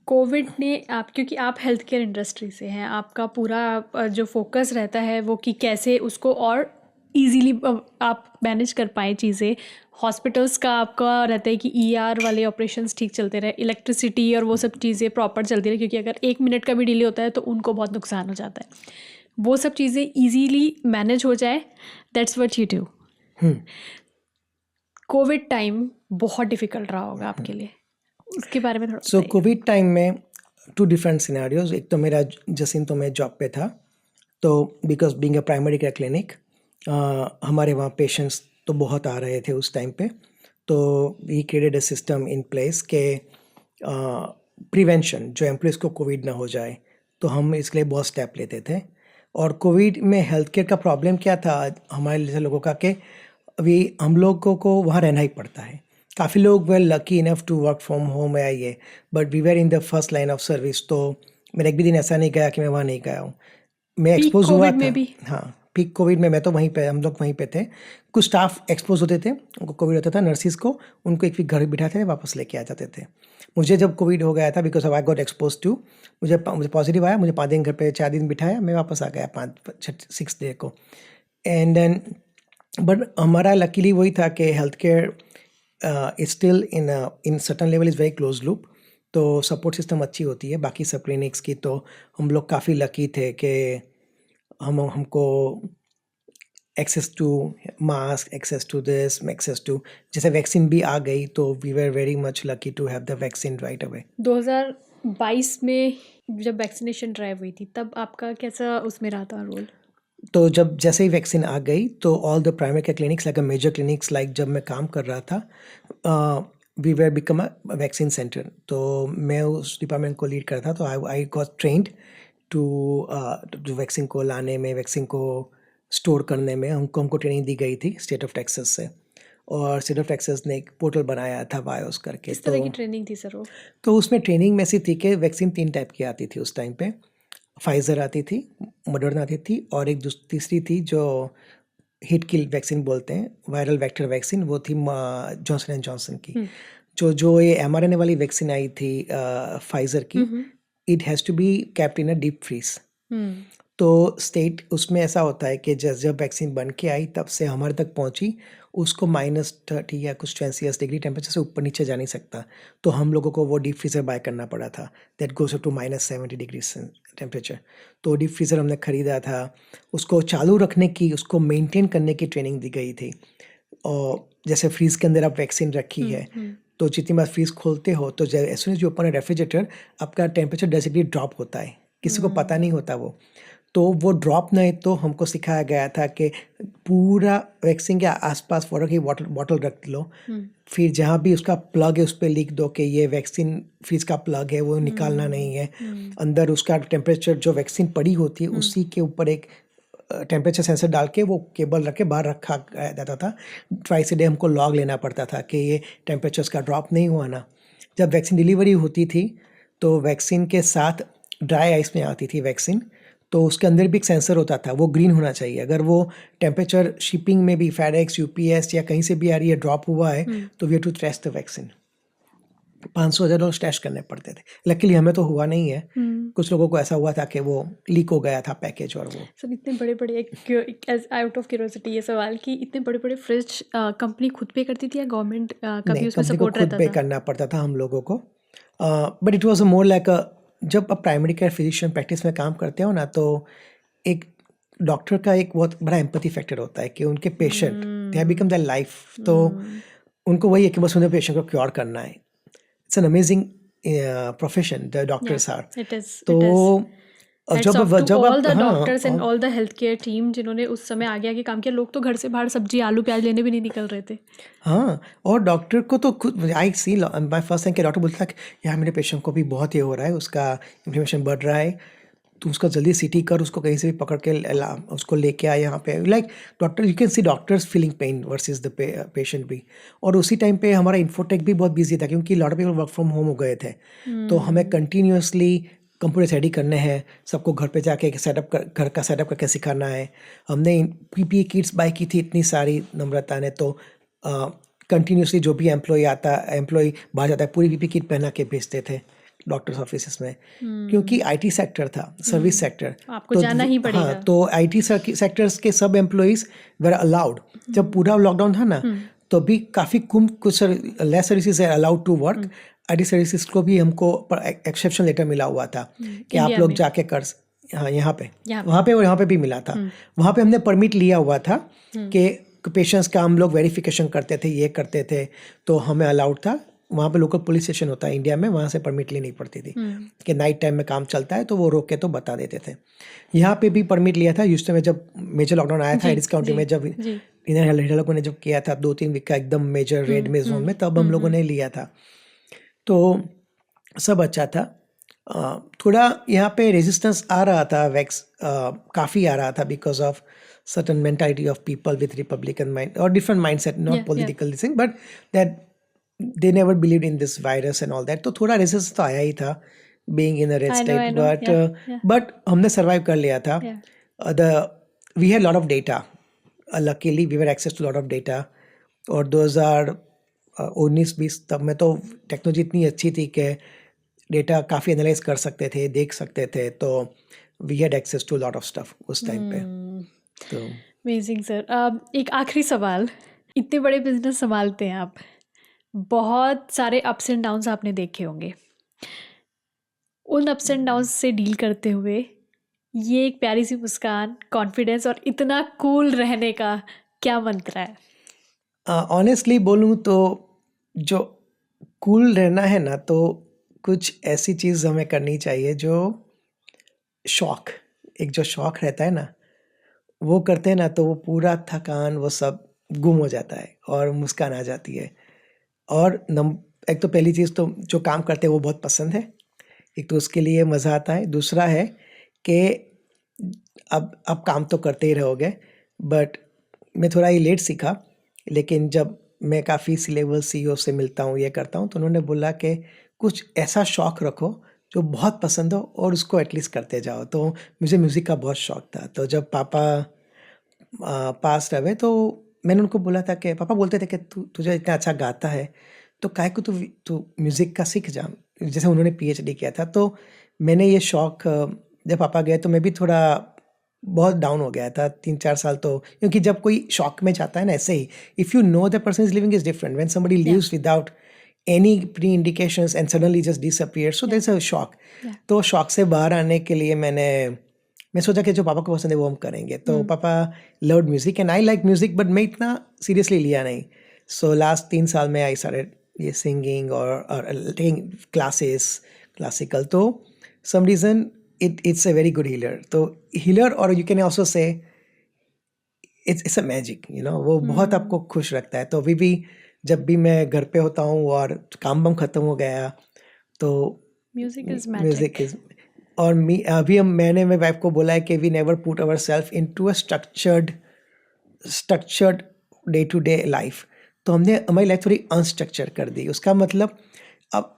Speaker 1: कोविड ने क्योंकि आप हेल्थ केयर इंडस्ट्री से हैं, आपका पूरा जो फोकस रहता है वो कि कैसे उसको और ईजीली आप मैनेज कर पाएँ चीज़ें. हॉस्पिटल्स का आपका रहता है कि ER वाले ऑपरेशंस ठीक चलते रहे, इलेक्ट्रिसिटी और वो सब चीज़ें प्रॉपर चलती रहे, क्योंकि अगर 1 मिनट का भी डिले होता है तो उनको बहुत नुकसान हो जाता है. वो सब चीज़ें इजीली मैनेज हो जाए, that's what you do. Covid time बहुत डिफिकल्ट रहा होगा आपके लिए, उसके बारे में थोड़ा
Speaker 2: सो
Speaker 1: बताइए।
Speaker 2: कोविड टाइम में 2 डिफरेंट सिनेरियोज। एक तो मेरा जसिंतो में जॉब पे था, तो because being a primary care clinic हमारे वहाँ पेशेंट्स तो बहुत आ रहे थे उस टाइम पे, तो we created a system in place के प्रिवेंशन, जो एम्प्लॉयज़ को कोविड ना हो जाए, तो हम इसके लिए बहुत स्टेप लेते थे। और कोविड में हेल्थ केयर का प्रॉब्लम क्या था हमारे जैसे लोगों का, कि अभी हम लोगों को वहाँ रहना ही पड़ता है। काफ़ी लोग well lucky enough to work from home या ये, but we were in the first line of service, तो मेरा एक भी दिन ऐसा नहीं गया कि मैं वहाँ नहीं गया हूँ। मैं
Speaker 1: पीक
Speaker 2: एक्सपोज हुआ
Speaker 1: कोविड में
Speaker 2: था।
Speaker 1: भी?
Speaker 2: हाँ, पीक कोविड में मैं तो वहीं पे, हम लोग वहीं पे थे। कुछ स्टाफ एक्सपोज होते थे, उनको कोविड होता था, नर्सिस को, उनको एक वीक घर बिठाते थे, वापस लेके आ जाते थे। मुझे जब कोविड हो गया था, because I got expose to, मुझे पॉजिटिव आया, मुझे 5 दिन घर पे 4 दिन बिठाया, मैं वापस आ गया 6 डे को। एंड देन बट हमारा लकीली वही था कि health care is still in certain level is very close loop, तो सपोर्ट सिस्टम अच्छी होती है बाकी सब क्लिनिक्स की। तो हम लोग काफ़ी लकी थे कि हमको access to mask, access to this, access to, जैसे वैक्सीन भी आ गई, तो we were very much lucky to have the vaccine right away.
Speaker 1: 2022 में जब वैक्सीनेशन ड्राइव हुई थी, तब आपका कैसा उसमें रहा था रोल?
Speaker 2: तो जब जैसे ही वैक्सीन आ गई, तो all the primary care clinics like a major clinics, like जब मैं काम कर रहा था, we were become a vaccine centre, तो मैं उस डिपार्टमेंट को लीड करता, तो I got trained to vaccine को लाने में, वैक्सीन को स्टोर करने में हमको ट्रेनिंग दी गई थी स्टेट ऑफ टेक्सास से। और स्टेट ऑफ टेक्सास ने एक पोर्टल बनाया था बायोस करके।
Speaker 1: किस तरह की ट्रेनिंग थी सर वो?
Speaker 2: तो उसमें ट्रेनिंग में से थी कि वैक्सीन 3 टाइप की आती थी उस टाइम पे। फाइज़र आती थी, मॉडर्ना आती थी, और एक तीसरी थी जो हिट किल वैक्सीन बोलते हैं, वायरल वेक्टर वैक्सीन, वो थी जॉनसन एंड जॉनसन की। जो ये mRNA वाली वैक्सीन आई थी फाइज़र की, it has to be kept in a deep freeze. तो स्टेट उसमें ऐसा होता है कि जब वैक्सीन बन के आई, तब से हमारे तक पहुंची, उसको -30 या कुछ सेल्सियस डिग्री टेम्परेचर से ऊपर नीचे जा नहीं सकता, तो हम लोगों को वो डीप फ्रीज़र बाय करना पड़ा था, that goes up to -70 degree temperature. तो डीप फ्रीज़र हमने ख़रीदा था, उसको चालू रखने की, उसको मेंटेन करने की ट्रेनिंग दी गई थी। और जैसे फ्रीज़ के अंदर आप वैक्सीन रखी है, तो जितनी बार फ्रीज़ खोलते हो, तो as soon as you open a refrigerator, आपका टेम्परेचर डायरेक्टली ड्रॉप होता है, किसी को पता नहीं होता वो। तो वो ड्रॉप नहीं, तो हमको सिखाया गया था कि पूरा वैक्सीन के आसपास वाटर बॉटल रख लो, फिर जहाँ भी उसका प्लग है उस पर लिख दो कि ये वैक्सीन फ्रीज का प्लग है, वो निकालना नहीं है। अंदर उसका टेम्परेचर जो वैक्सीन पड़ी होती है, उसी के ऊपर एक टेम्परेचर सेंसर डाल के वो केबल रख के बाहर रखा जाता था। ट्वाइस डे हमको लॉग लेना पड़ता था कि ये टेम्परेचर का ड्रॉप नहीं हुआ ना। जब वैक्सीन डिलीवरी होती थी, तो वैक्सीन के साथ ड्राई आइस में आती थी वैक्सीन, तो उसके अंदर भी एक सेंसर होता था, वो ग्रीन होना चाहिए। अगर वो टेम्परेचर शिपिंग में भी फेडेक्स, यूपीएस या कहीं से भी आ रही है, ड्रॉप हुआ है, तो we have to trace the vaccine. $500 stash करने पड़ते थे। लकीली हमें तो हुआ नहीं है, कुछ लोगों को ऐसा हुआ था कि वो लीक हो गया था पैकेज। और वो
Speaker 1: सर इतने बड़े बड़े, आउट ऑफ क्यूरियोसिटी ये सवाल कि इतने बड़े बड़े फ्रिज कंपनी खुद पे करती थी या गवर्नमेंट का भी उसमें
Speaker 2: कंपनी को
Speaker 1: सपोर्ट
Speaker 2: खुद
Speaker 1: रहता
Speaker 2: पे
Speaker 1: था?
Speaker 2: करना पड़ता था हम लोगों को। But it was a more like अ, जब आप प्राइमरी केयर फिजिशियन प्रैक्टिस में काम करते हो ना, तो एक डॉक्टर का एक बहुत बड़ा एम्पैथी फैक्टर होता है कि उनके patient, they have become their life, तो उनको वही है कि बस उन्हें पेशेंट को क्योर करना है। It's an amazing profession the doctors are.
Speaker 1: It is
Speaker 2: तो
Speaker 1: जब ऑल द
Speaker 2: हाँ,
Speaker 1: doctors and all the health care team जिन्होंने उस समय आगे आगे काम किया। लोग तो घर से बाहर सब्जी आलू प्याज लेने भी नहीं निकल रहे थे।
Speaker 2: हाँ, और डॉक्टर को तो खुद आई सी माय फर्स्ट टाइम कि डॉक्टर बोलता था कि यार मेरे पेशेंट को भी बहुत ये हो रहा है, उसका इन्फ्लेमेशन बढ़ रहा है, तो उसका जल्दी सीटी कर, उसको कहीं से भी पकड़ के उसको लेके आए यहाँ पे। Like doctor, you can see doctors feeling pen versus the patient भी। और उसी टाइम पे हमारा इन्फोटेक भी बहुत बिजी था, क्योंकि lot of people work from home हो गए थे, तो हमें कंटिन्यूसली कंप्यूटर रेडी करने हैं, सबको घर पे जाके घर का सेटअप करके सिखाना है। हमने पीपीई किट्स बाय की थी इतनी सारी नम्रता ने, तो कंटिन्यूसली जो भी एम्प्लॉय बाहर जाता है, पूरी पीपीई किट पहना के भेजते थे डॉक्टर्स ऑफिस में, क्योंकि आईटी सेक्टर था, सर्विस सेक्टर,
Speaker 1: आपको जाना ही पड़ेगा।
Speaker 2: हाँ, तो आईटी सेक्टर्स के सब एम्प्लॉइज वेर अलाउड। जब पूरा लॉकडाउन था ना, तो भी काफ़ी कुछ less services are allowed to work. IT services को भी हमको एक्सेप्शन लेटर मिला हुआ था कि आप लोग जाके कर, हाँ यहाँ पे
Speaker 1: यहाँ पे।
Speaker 2: वहाँ पे और यहाँ पे भी मिला था। वहाँ पे हमने परमिट लिया हुआ था कि पेशेंट्स का हम लोग वेरिफिकेशन करते थे, ये करते थे, तो हमें अलाउड था। वहाँ पे लोकल पुलिस स्टेशन होता है इंडिया में, वहाँ से परमिट लेनी पड़ती थी कि नाइट टाइम में काम चलता है, तो वो रोक के तो बता देते थे। यहाँ पे भी परमिट लिया था ह्यूस्टन में, जब मेजर लॉकडाउन आया था एडिस काउंटी में, जब इन्हें लोगों ने जब किया था 2-3 वीक का एकदम मेजर रेड में जोन में, तब हम लोगों ने लिया था। तो सब अच्छा था। थोड़ा यहाँ पे रेजिस्टेंस आ रहा था, वैक्स काफ़ी आ रहा था because of certain mentality of people with Republican mind or different mindset, not political thing, but that they never believed in this virus and all that. तो थोड़ा resistance तो आया ही था being in a red state, but हमने survive कर लिया था. We had a lot of data. Luckily we were access to a lot of data. और 2019-20 तब में तो टेक्नोलॉजी इतनी अच्छी थी कि डेटा काफ़ी एनालाइज कर सकते थे, देख सकते थे, तो we had access to lot of stuff उस टाइम पे। तो
Speaker 1: अमेजिंग सर। एक आखिरी सवाल, इतने बड़े बिजनेस संभालते हैं आप, बहुत सारे अप्स एंड डाउन्स आपने देखे होंगे, उन अप्स एंड डाउन्स से डील करते हुए ये एक प्यारी सी मुस्कान, कॉन्फिडेंस और इतना कूल रहने का क्या मंत्र है?
Speaker 2: ऑनेस्टली बोलूँ तो जो कूल रहना है ना, तो कुछ ऐसी चीज़ हमें करनी चाहिए जो शौक, एक जो शौक रहता है ना, वो करते हैं ना, तो वो पूरा थकान वो सब गुम हो जाता है और मुस्कान आ जाती है। और एक तो पहली चीज़ तो जो काम करते हैं वो बहुत पसंद है, एक तो उसके लिए मज़ा आता है। दूसरा है कि अब काम तो करते ही रहोगे, बट मैं थोड़ा ये लेट सीखा, लेकिन जब मैं काफ़ी सी लेवल CEO से मिलता हूँ, ये करता हूँ, तो उन्होंने बोला कि कुछ ऐसा शौक रखो जो बहुत पसंद हो और उसको एटलीस्ट करते जाओ। तो मुझे म्यूज़िक का बहुत शौक था, तो जब पापा पास रहे तो मैंने उनको बोला था कि पापा बोलते थे कि तुझे इतना अच्छा गाता है, तो काहे को तू म्यूज़िक का सीख जा, जैसे उन्होंने PhD किया था। तो मैंने ये शौक, जब पापा गए तो मैं भी थोड़ा बहुत डाउन हो गया था 3-4 साल, तो क्योंकि जब कोई शौक में जाता है ना, ऐसे ही if you know the person is living is different, when somebody lives without any pre-indications and suddenly just disappears, so there's a shock. तो शौक से बाहर आने के लिए मैं सोचा कि जो पापा को पसंद है वो हम करेंगे। तो पापा loved music and I like music, but मैं इतना सीरियसली लिया नहीं। सो लास्ट 3 साल में आई स्टार्टेड ये सिंगिंग और टेकिंग क्लासेस क्लासिकल। तो some reason it's a very good healer. तो healer, और you can also say it's a magic, you know, वो बहुत आपको खुश रखता है। तो अभी भी जब भी मैं घर पे होता हूँ और काम बम खत्म हो गया, तो
Speaker 1: म्यूजिक इज
Speaker 2: और अभी मैंने मेरी वाइफ को बोला है कि we never put our self into a structured day to day life. तो हमने हमारी लाइफ थोड़ी अनस्ट्रक्चर कर दी। उसका मतलब अब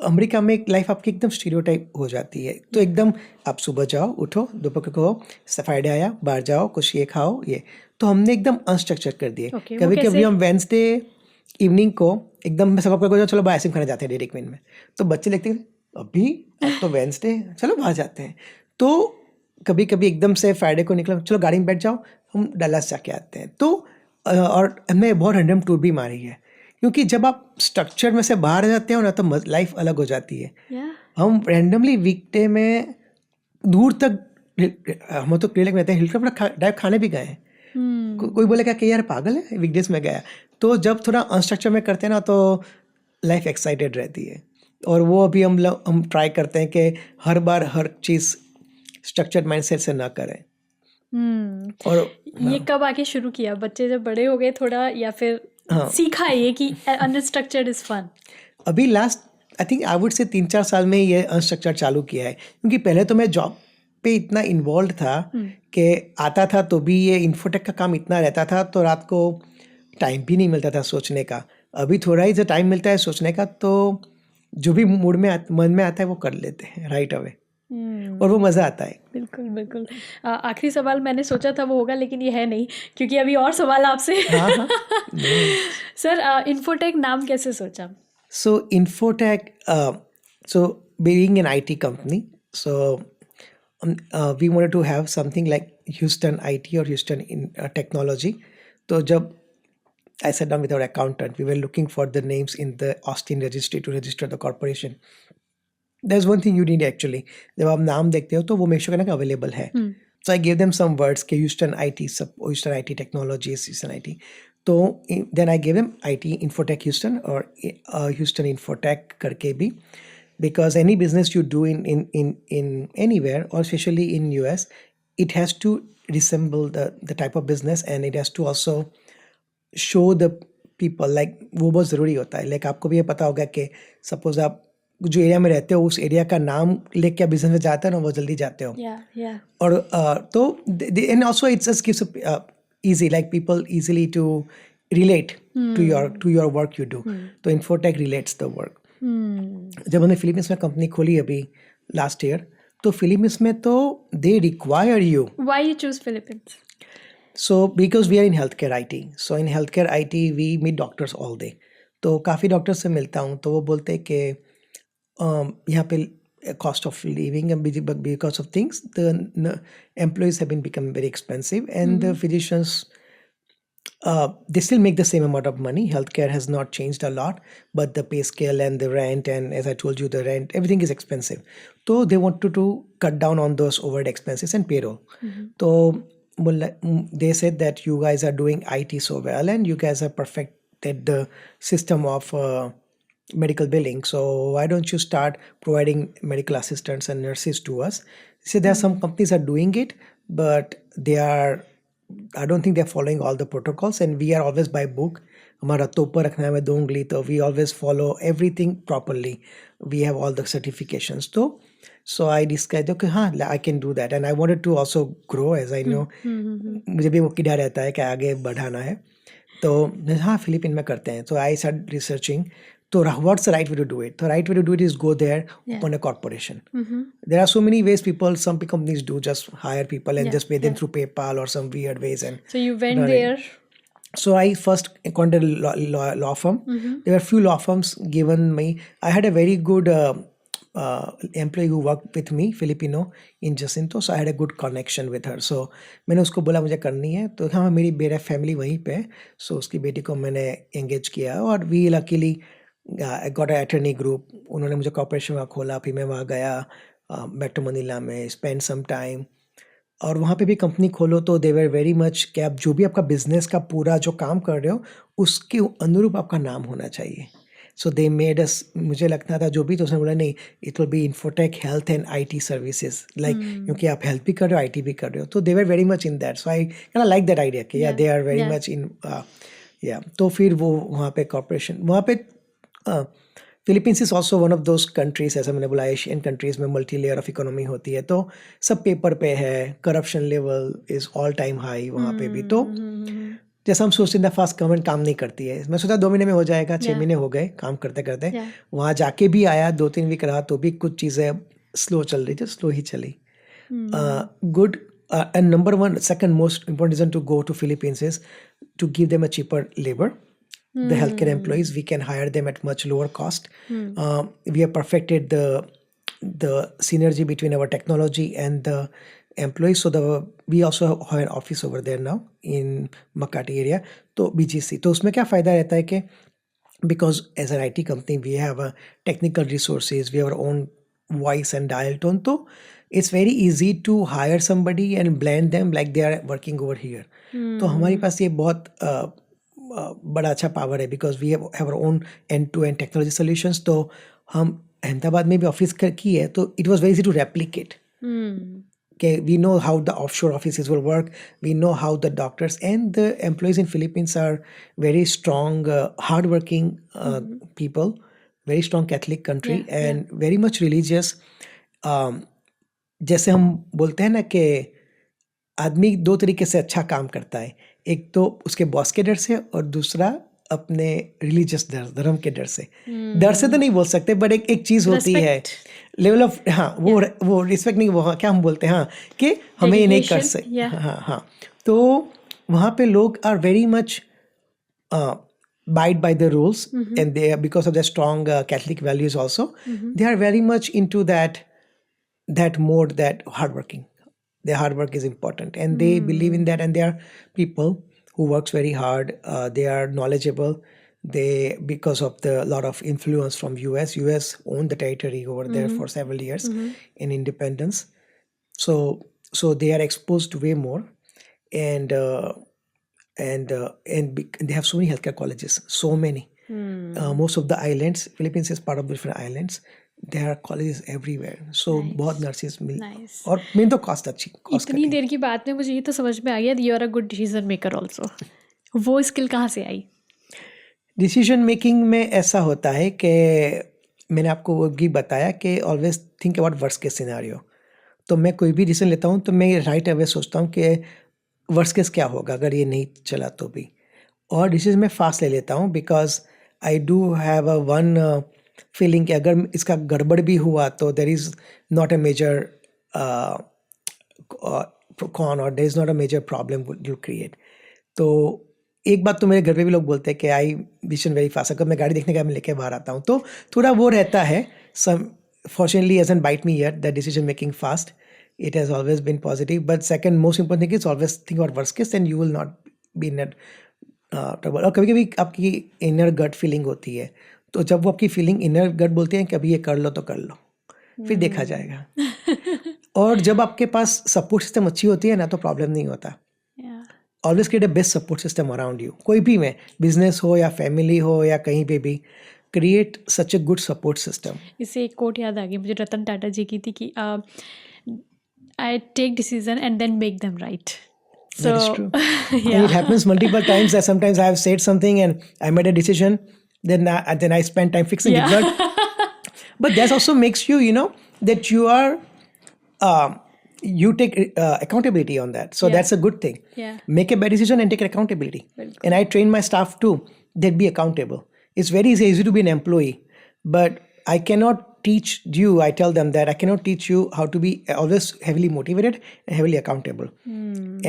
Speaker 2: अमेरिका में लाइफ आपकी एकदम स्टीरियोटाइप हो जाती है। तो एकदम आप सुबह जाओ, उठो, दोपहर को फ्राइडे आया, बाहर जाओ, कुछ ये खाओ, ये। तो हमने एकदम अनस्ट्रक्चर कर दिए। कभी कभी हम वेंसडे इवनिंग को एकदम सबको चलो बाहर आइसक्रीम खाने जाते हैं डेयरी क्वीन में। तो बच्चे देखते हैं अभी अब तो वेंसडे, चलो बाहर जाते हैं। तो कभी कभी एकदम से फ्राइडे को निकला, चलो गाड़ी में बैठ जाओ, हम डल्लास जाके आते हैं। तो और हमने बहुत रैंडम टूर भी मारी है, क्योंकि जब आप स्ट्रक्चर में से बाहर जाते हो ना, तो लाइफ अलग हो जाती है। हम रैंडमली वीकडे में दूर तक, हम तो क्लियर रहते हैं, हिल टॉप खाने भी गए हैं। कोई बोलेगा कि यार पागल है, वीकडेज में गया। तो जब थोड़ा अनस्ट्रक्चर में करते हैं ना, तो लाइफ एक्साइटेड रहती है। और वो अभी हम ट्राई करते हैं कि हर बार हर चीज़ स्ट्रक्चर्ड माइंडसेट से ना करें।
Speaker 1: और ये कब आके शुरू किया? बच्चे जब बड़े हो गए थोड़ा, या फिर सीखा ये कि अनस्ट्रक्चर्ड इज फन?
Speaker 2: अभी last I think I would say 3-4 साल में ये अनस्ट्रक्चर्ड चालू किया है, क्योंकि पहले तो मैं जॉब पे इतना इन्वॉल्व था कि आता था तो भी ये इन्फोटेक का काम इतना रहता था, तो रात को टाइम भी नहीं मिलता था सोचने का। अभी थोड़ा ही जो टाइम मिलता है सोचने का, तो जो भी मूड में मन में आता है वो कर लेते हैं राइट अवे, और वो मज़ा आता है।
Speaker 1: बिल्कुल बिल्कुल। आखिरी सवाल मैंने सोचा था वो होगा, लेकिन ये है नहीं, क्योंकि अभी और सवाल आपसे। सर, इन्फोटेक नाम कैसे सोचा?
Speaker 2: So Infotech, so being an IT company, so we wanted to have something like Houston IT or Houston in technology. So जब I sat down with our accountant, we were looking for the names in the Austin registry to register the corporation. there's one thing you need actually. जब आप नाम देखते हो तो वो make sure करना कि available है. So I gave them some words कि Houston IT, Houston IT Technologies, Houston IT. तो then I gave them IT Infotech Houston or Houston Infotech करके भी, because any business you do in anywhere or especially in US, it has to resemble the type of business and it has to also show the people, like वो बहुत ज़रूरी होता है. like आपको भी ये पता होगा कि suppose आप जो एरिया में रहते हो उस एरिया का नाम लेके क्या बिजनेस में जाते हो ना, वो जल्दी जाते हो. और तो and also it just gives easy, like people easily to relate to your work you do. तो Infotech relates the work. जब हमने फिलीपींस में कंपनी खोली अभी लास्ट ईयर, तो फिलीपींस में तो they require you.
Speaker 1: Why you choose Philippines?
Speaker 2: So because we are in healthcare IT, so in healthcare IT we meet doctors all day. तो काफ़ी डॉक्टर्स से मिलता हूँ तो वो बोलते हैं कि यहाँ पे cost of living and because of things, the employees have been becoming very expensive and the physicians, they still make the same amount of money. Healthcare has not changed a lot, but the pay scale and the rent, and as I told you, the rent, everything is expensive. So they wanted to cut down on those overhead expenses and payroll. So they said that you guys are doing IT so well and you guys have perfected the system of medical billing. So why don't you start providing medical assistants and nurses to us? So there are some companies are doing it, but I don't think they're following all the protocols, and we are always by book. हमारा तोपर रखना है 2 उंगली, तो we always follow everything properly. We have all the certifications. So I decided कि हाँ, I can do that, and I wanted to also grow, as I know मुझे भी वो किडा रहता है कि आगे बढ़ाना है. तो हाँ, फिलीपीन में करते हैं. So I started researching. So what's the right way to do it? The right way to do it is go there, open a corporation. There are so many ways some companies do, just hire people and just pay them through PayPal or some weird ways. And
Speaker 1: so you went there.
Speaker 2: So I first contacted a law firm. There were a few law firms given me. I had a very good employee who worked with me, Filipino, in Jacinto. So I had a good connection with her. So मैंने उसको बोला मुझे करनी है, तो हाँ मेरा family वहीं पे है. So उसकी बेटी को मैंने एंगेज किया और we luckily I got an attorney group. उन्होंने मुझे कॉर्पोरेशन वहाँ खोला, फिर मैं वहाँ गया बैक टू मनीला में, स्पेंड सम टाइम. और वहाँ पे भी कंपनी खोलो तो दे वर वेरी मच कि आप जो भी आपका बिजनेस का पूरा जो काम कर रहे हो उसके अनुरूप आपका नाम होना चाहिए. सो दे मेड अस, मुझे लगता था जो भी, तो उसने बोला नहीं, it will be infotech health and IT services, like क्योंकि आप हेल्थ भी कर रहे हो IT भी कर रहे हो, तो they were very much in that. So I can like that idea कि yeah they are very much in yeah. तो फिर वो वहाँ पे कॉर्पोरेशन, वहाँ पे Philippines is also one of those countries, ऐसा मैंने बोला एशियन कंट्रीज में मल्टी लेयर ऑफ इकोनॉमी होती है, तो सब पेपर पे है. Corruption level is all time high वहाँ पे भी. तो जैसा हम सोचते हैं फास्ट गवर्नमेंट काम नहीं करती है, मैं सोचा 2 महीने में हो जाएगा, 6 महीने हो गए काम करते करते. वहाँ जाके भी आया, 2-3 वीक रहा तो भी कुछ चीज़ें स्लो चल रही थी, स्लो ही चली. Good. And number one, second most important reason to go to Philippines is to give them a cheaper labor. The healthcare employees, we can hire them at much lower cost. We have perfected the synergy between our technology and the employees. So we also have an office over there now in Makati area. तो BGC. तो उसमें क्या फ़ायदा रहता है कि because as an IT company we have a technical resources, we have our own voice and dial tone. तो it's very easy to hire somebody and blend them like they are working over here. तो हमारे पास ये बहुत बड़ा अच्छा power है, because we have our own end to end technology solutions. तो हम अहमदाबाद में भी ऑफिस की है, तो it was very easy to replicate. Okay, we know how the offshore offices will work. We know how the doctors and the employees in Philippines are very strong, hardworking people, very strong Catholic country, and very much religious. जैसे हम बोलते हैं ना कि आदमी 2 तरीके से अच्छा काम करता है, एक तो उसके बॉस के डर से और दूसरा अपने रिलीजियस धर्म के डर से. डर से तो नहीं बोल सकते, बट एक चीज़ होती है लेवल ऑफ, हाँ वो रिस्पेक्ट नहीं, वो क्या हम बोलते हैं, हाँ कि हमें ये नहीं कर सकते. हाँ. तो वहाँ पे लोग are very much abide by the rules, and they are, because of their strong Catholic values also, they are very much into that mode, that hardworking. Their hard work is important, and they believe in that, and they are people who works very hard. They are knowledgeable. They, because of the lot of influence from US owned the territory over there for several years in independence. So they are exposed way more, and they have so many healthcare colleges, so many. Most of the islands, Philippines is part of different islands. There are colleges everywhere. So बहुत nurses मिल,
Speaker 1: Nice.
Speaker 2: और main तो cost अच्छी, cost
Speaker 1: इतनी देर की बात में मुझे ये तो समझ में आ गया you are a good decision maker also. वो स्किल कहाँ से आई?
Speaker 2: डिसीजन मेकिंग में ऐसा होता है कि मैंने आपको वो भी बताया कि always think about worst case scenario. तो मैं कोई भी डिसीजन लेता हूँ तो मैं राइट अवे सोचता हूँ कि वर्स्ट केस क्या होगा अगर ये नहीं चला तो भी. और डिसीजन मैं फास्ट ले लेता हूँ because I do have a one feeling कि अगर इसका गड़बड़ भी हुआ तो there is not a major con or there is not a major problem you create. तो एक बात तो मेरे घर पे भी लोग बोलते हैं कि आई डिसीजन वेरी फास्ट. अगर मैं गाड़ी देखने का मैं लेके बाहर आता हूँ तो थोड़ा वो रहता है. सम fortunately hasn't bite me yet that decision making fast. It has always been positive. But second most important thing is always think about worst case, then you will not be in that trouble. और कभी कभी आपकी inner gut feeling होती है, तो जब वो आपकी फीलिंग इनर गट बोलते हैं कि अभी ये कर लो तो कर लो, फिर देखा जाएगा. और जब आपके पास सपोर्ट सिस्टम अच्छी होती है ना तो प्रॉब्लम नहीं होता. Always create a best support system around you. कोई भी में बिजनेस हो या फैमिली हो या कहीं पे भी, create such a good support system.
Speaker 1: इससे एक कोट याद आ गई मुझे रतन टाटा जी की थी कि I take decision and then make them right.
Speaker 2: That is true. And it happens multiple times that sometimes I have said something and I made a decision, then I spend time fixing it. But that also makes you, that you are, you take accountability on that. So that's a good thing.
Speaker 1: Yeah.
Speaker 2: Make a bad decision and take accountability. And I train my staff too, that be accountable. It's very easy to be an employee, but I cannot teach you, I tell them that I cannot teach you how to be always heavily motivated and heavily accountable.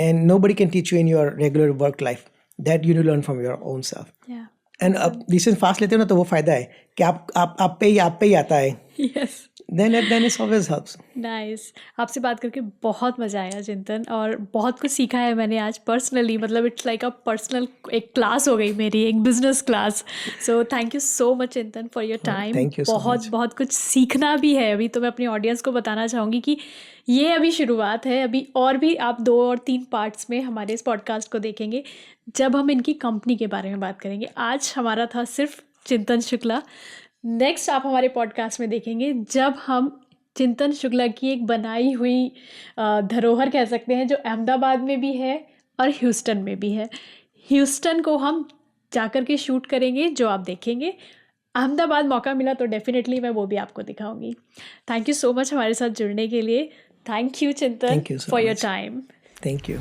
Speaker 2: And nobody can teach you in your regular work life. That you need to learn from your own self.
Speaker 1: Yeah.
Speaker 2: And decision fast लेते हो ना तो वो फायदा है कि आप पे ही आता है.
Speaker 1: Yes.
Speaker 2: Then it always helps.
Speaker 1: Nice. आपसे बात करके बहुत मज़ा आया चिंतन, और बहुत कुछ सीखा है मैंने आज पर्सनली. मतलब इट्स लाइक अ पर्सनल एक क्लास हो गई मेरी, एक business class. So thank you so much Chintan for your time.
Speaker 2: Thank you so much.
Speaker 1: बहुत कुछ सीखना भी है अभी. तो मैं अपनी ऑडियंस को बताना चाहूँगी कि ये अभी शुरुआत है. अभी और भी आप 2 और 3 पार्ट्स में हमारे इस पॉडकास्ट को देखेंगे जब हम इनकी कंपनी के बारे में बात करेंगे. आज हमारा था सिर्फ चिंतन शुक्ला. नेक्स्ट आप हमारे पॉडकास्ट में देखेंगे जब हम चिंतन शुक्ला की एक बनाई हुई धरोहर कह सकते हैं जो अहमदाबाद में भी है और ह्यूस्टन में भी है. ह्यूस्टन को हम जाकर के शूट करेंगे जो आप देखेंगे. अहमदाबाद मौका मिला तो डेफिनेटली मैं वो भी आपको दिखाऊंगी. थैंक यू सो मच हमारे साथ जुड़ने के लिए. थैंक यू चिंतन
Speaker 2: Thank you so
Speaker 1: for your
Speaker 2: much.
Speaker 1: Time.
Speaker 2: Thank you.